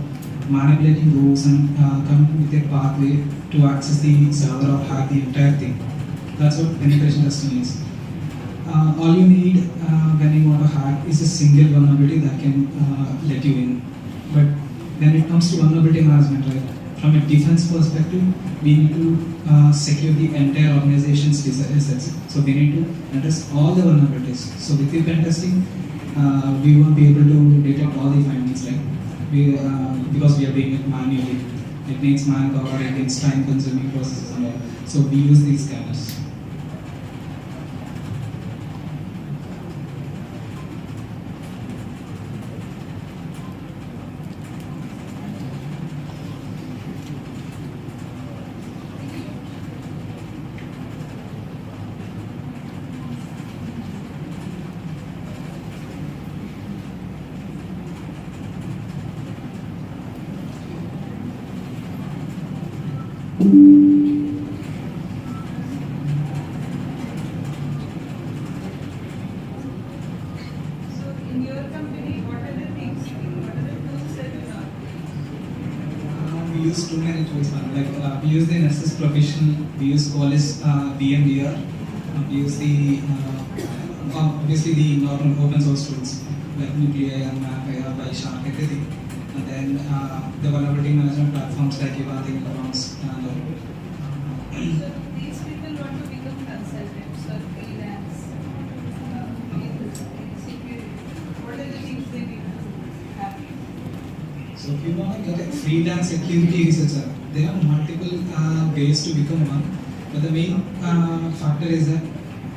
manipulating those and coming with a pathway to access the server or hack the entire thing. That's what penetration testing is. All you need when you want to hack is a single vulnerability that can let you in. But when it comes to vulnerability management, right, from a defense perspective, we need to secure the entire organization's assets. So we need to address all the vulnerabilities. So with the pen testing, we won't be able to detect all the findings, right? Because we are doing it manually. It needs manpower, it needs time-consuming processes and all. So we use these scanners. So in your company, what are the things, what are the tools that you have? We use too many tools, man. Like we use the Nessus Professional, we use Qualys VMDR, we use the obviously the normal open source tools like Nuclei, Mapware, Byshark, everything, and then the vulnerability management platforms like Ivanti, Lawrence, and all. So these people want to become consultants or freelance in security. What are the things they need to have? So if you want to get a freelance security researcher, there are multiple ways to become one. But the main factor is that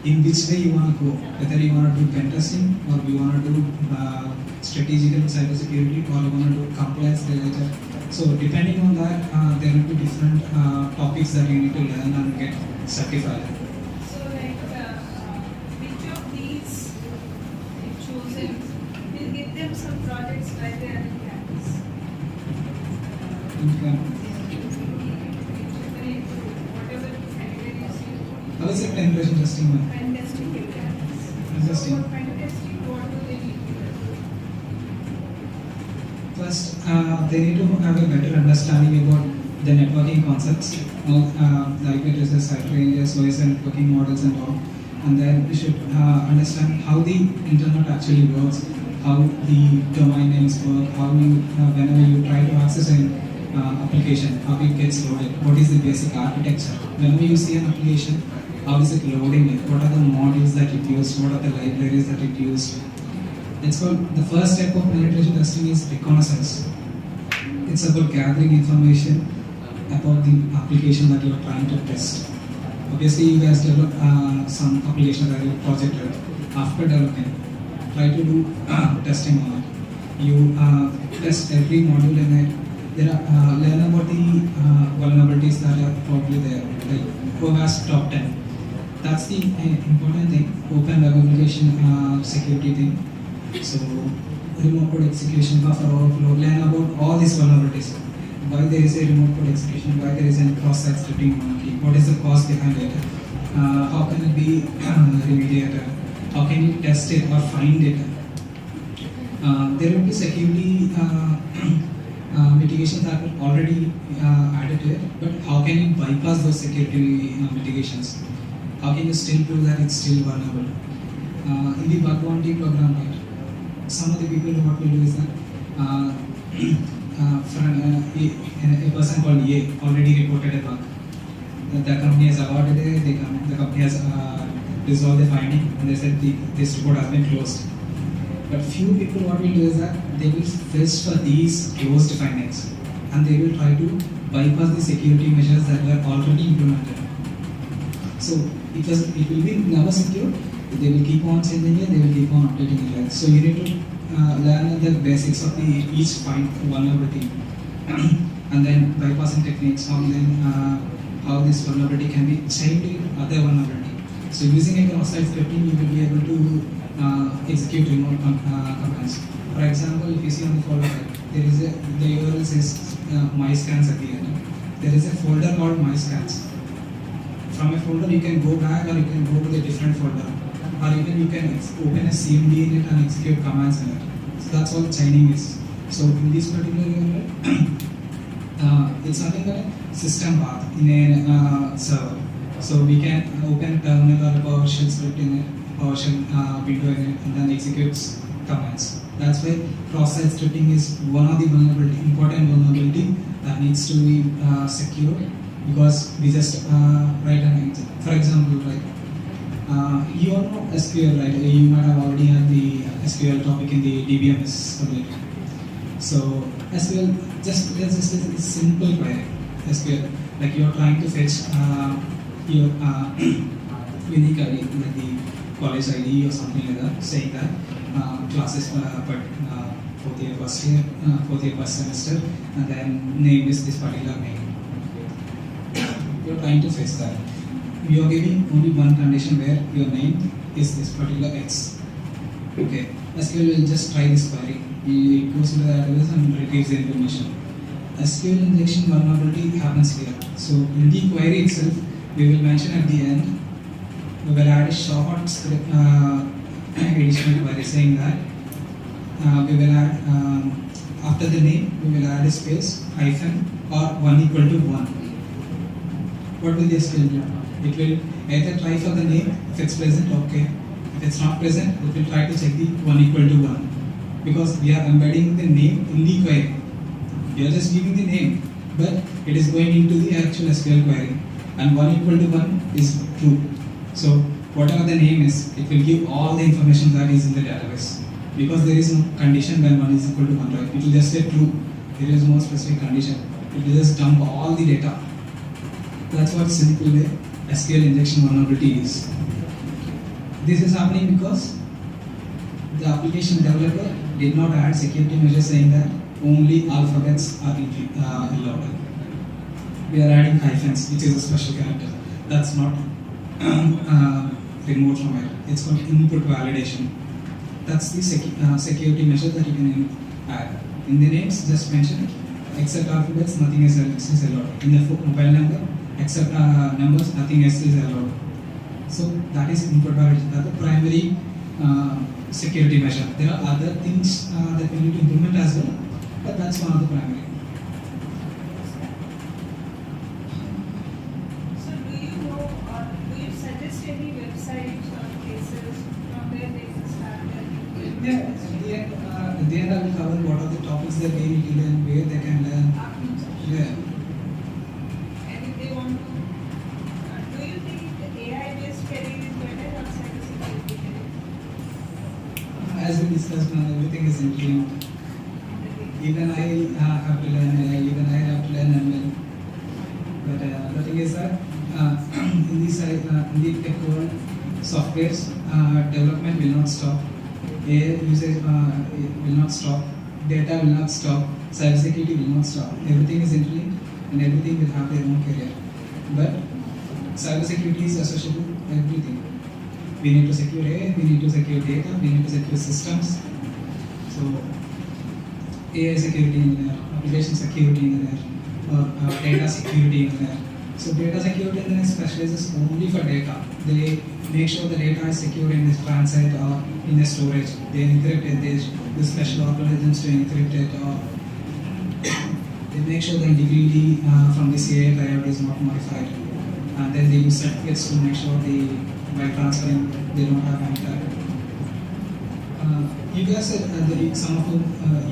in which way you want to go. Whether you want to do pen testing, or you want to do strategic cybersecurity, or you want to do compliance related. So depending on that, there will be different topics that you need to learn and get certified. So like which of these chosen will give them some projects right there in campus. Whatever categories you How is it penetration testing one? pen testing in campus. Pen testing. So for pen testing, what do they need to do? First, they need to have a better understanding about the networking concepts, like it is a site ranges, OSI networking models and all. And then we should understand how the internet actually works, how the domain names work, how you, whenever you try to access an application, how it gets loaded, what is the basic architecture. Whenever you see an application, how is it loading it, what are the modules that it used, what are the libraries that it used. It's called, the first step of penetration testing is reconnaissance. It's about gathering information about the application that you are trying to test. Obviously, you guys develop some application that you projected. After developing, try to do testing on it. You test every module in it. There are, learn about the vulnerabilities that are probably there, like OWASP top 10. That's the important thing, open web application security thing. So, remote code execution, buffer overflow, learn about all these vulnerabilities. Why there is a remote code execution, why there is a cross-site scripting monkey, what is the cause behind it, how can it be remediated, how can you test it or find it. There will be security mitigations that are already added to it, but how can you bypass those security mitigations? How can you still prove that it's still vulnerable? In the bug bounty program, right, some of the people what will do is that for a person called A already reported a bug. The company has awarded it, the company has resolved the finding, and they said this report has been closed. But few people what will do is that they will fish for these closed findings and they will try to bypass the security measures that were already implemented. So it will be never secure. They will keep on changing it, they will keep on updating it. Right? So you need to learn the basics of each vulnerability and then bypassing techniques, and then how this vulnerability can be chained to other vulnerability. So using a cross-site scripting, you will be able to execute remote commands. For example, if you see on the folder, there is the URL says MyScans at the end. There is a folder called MyScans. From a folder, you can go back or you can go to a different folder. Or even you can open a CMD in it and execute commands in it. So that's what chaining is. So in this particular URL, it's nothing but a system path in a server. So we can open a terminal or a PowerShell script in it, PowerShell window in it, and then executes commands. That's why cross-site scripting is one of the important vulnerability that needs to be secure, because we just write an example. For example, like you all know SQL, right? You might have already had the SQL topic in the DBMS community. So SQL, just a simple query. SQL, like you're trying to fetch your unique ID, like the college ID or something like that, saying that classes fourth year first semester, and then name is this particular name. You're trying to fetch that. You are giving only one condition where your name is this particular X. Okay, SQL will just try this query. It goes into the database and retrieves the information. SQL injection vulnerability happens here. So in the query itself, we will mention at the end, we will add a short script additional query saying that we will add after the name, we will add a space, hyphen, or 1 equal to 1. What will the SQL do? It will either try for the name, if it's present, okay. If it's not present, it will try to check the 1 equal to 1. Because we are embedding the name in the query. We are just giving the name, but it is going into the actual SQL query. And 1 equal to 1 is true. So whatever the name is, it will give all the information that is in the database. Because there is no condition when 1 is equal to 1, right? It will just say true. There is no specific condition. It will just dump all the data. That's what simple way SQL injection vulnerability is. This is happening because the application developer did not add security measures saying that only alphabets are allowed. We are adding hyphens, which is a special character. That's not removed from it. It's called input validation. That's the security measure that you can add. In the names, just mention except alphabets, nothing else is allowed. In the mobile number, except numbers, nothing else is allowed. So that is input validation. That's the primary security measure. There are other things that we need to implement as well, but that's one of the primary. So do you know or do you suggest any websites or places from where they can start learning? Yeah, at the end I will cover what are the topics that they need to learn, where they can learn. Yeah. And if they want to, do you think the AI-based career is better or cybersecurity career? As we discussed now, everything is interlinked. Even I have to learn AI, even I have to learn ML. But the thing is that in the tech world, software's development will not stop. AI usage will not stop. Data will not stop. Cybersecurity will not stop. Everything is interlinked and everything will have their own career. But cybersecurity is associated with everything. We need to secure AI, we need to secure data, we need to secure systems. So AI security in there, application security in there, or data security in there. So data security in there specializes only for data. They make sure the data is secure in this transit or in the storage. They encrypt it, they use special algorithms to encrypt it, or they make sure the integrity from the CA drive is not modified. And then they use certificates to make sure by transferring they don't have any tag. You guys said some of you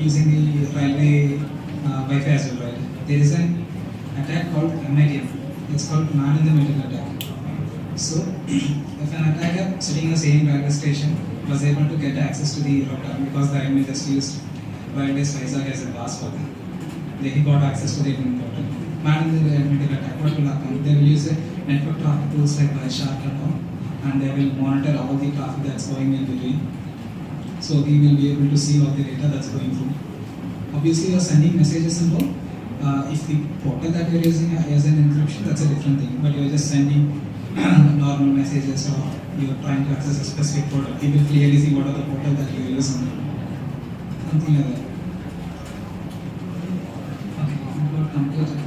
using the railway Wi-Fi as well, right? There is an attack called MITM. It's called man in the middle attack. So, if an attacker sitting in the same railway station was able to get access to the router because the enemy just used Railways Vizag as a password, then he got access to the router. Man in the middle attack, what will happen? They will use a network traffic tools like Wireshark and all, and they will monitor all the traffic that's going in between. So he will be able to see all the data that's going through. Obviously, you're sending messages and all. If the portal that you're using is an encryption, that's a different thing. But you're just sending normal messages or you're trying to access a specific portal. He will clearly see what are the portal that you're using. Something like that. Okay, we've got computer.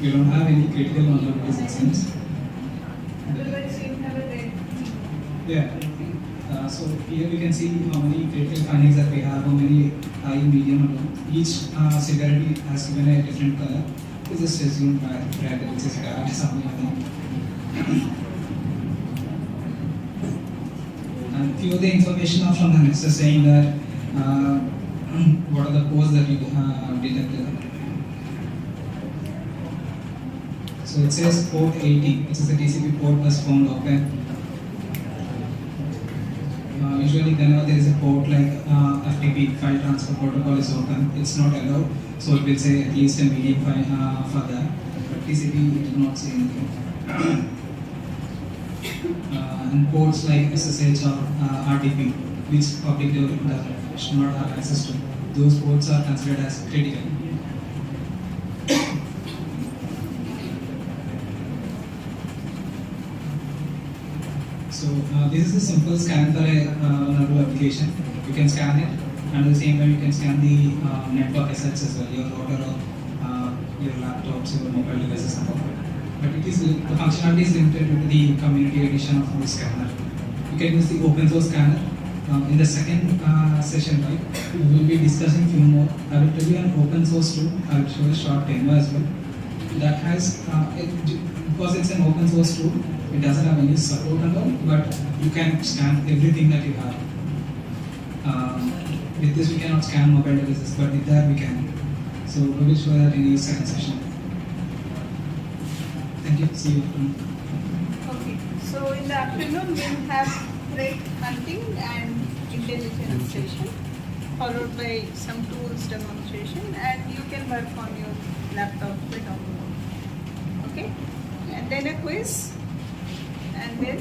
You don't have any critical vulnerabilities, it seems. Otherwise, you have a red. Yeah. So here we can see how many critical findings that we have, how many high, medium, and low. Each severity has given a different color. It's just assumed by red, which is bad, something like that. And few of the information are from the NSA saying that what are the ports that you detected. So it says port 80, which is the TCP port was found open. Usually whenever there is a port like FTP, file transfer protocol is open, it's not allowed. So it will say at least a medium file for that. But TCP it will not say anything. And ports like SSH or RDP, which public development should not have access to, those ports are considered as critical. So this is a simple scan for a vulnerable application. You can scan it, and at the same time you can scan the network assets as well, your router or your laptops, your mobile devices and all. But it is the functionality is limited to the community edition of the scanner. You can use the open source scanner. In the second session, right, we will be discussing few more. I will tell you an open source tool. I will show a short demo as well. That has because it's an open source tool. It doesn't have any support and all, but you can scan everything that you have. With this we cannot scan mobile devices, but with that we can. So we will show that in the second session. Thank you. See you. Okay, so in the afternoon we'll have threat hunting and intelligence session, followed by some tools demonstration, and you can work on your laptop with download. Okay, and then a quiz, and then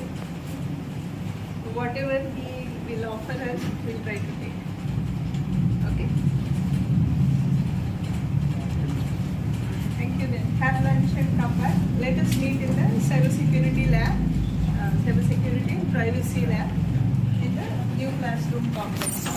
whatever he will offer us, we'll try to take. Okay. Thank you then. Have lunch and come back. Let us meet in the cybersecurity lab, cybersecurity and privacy lab in the new classroom complex.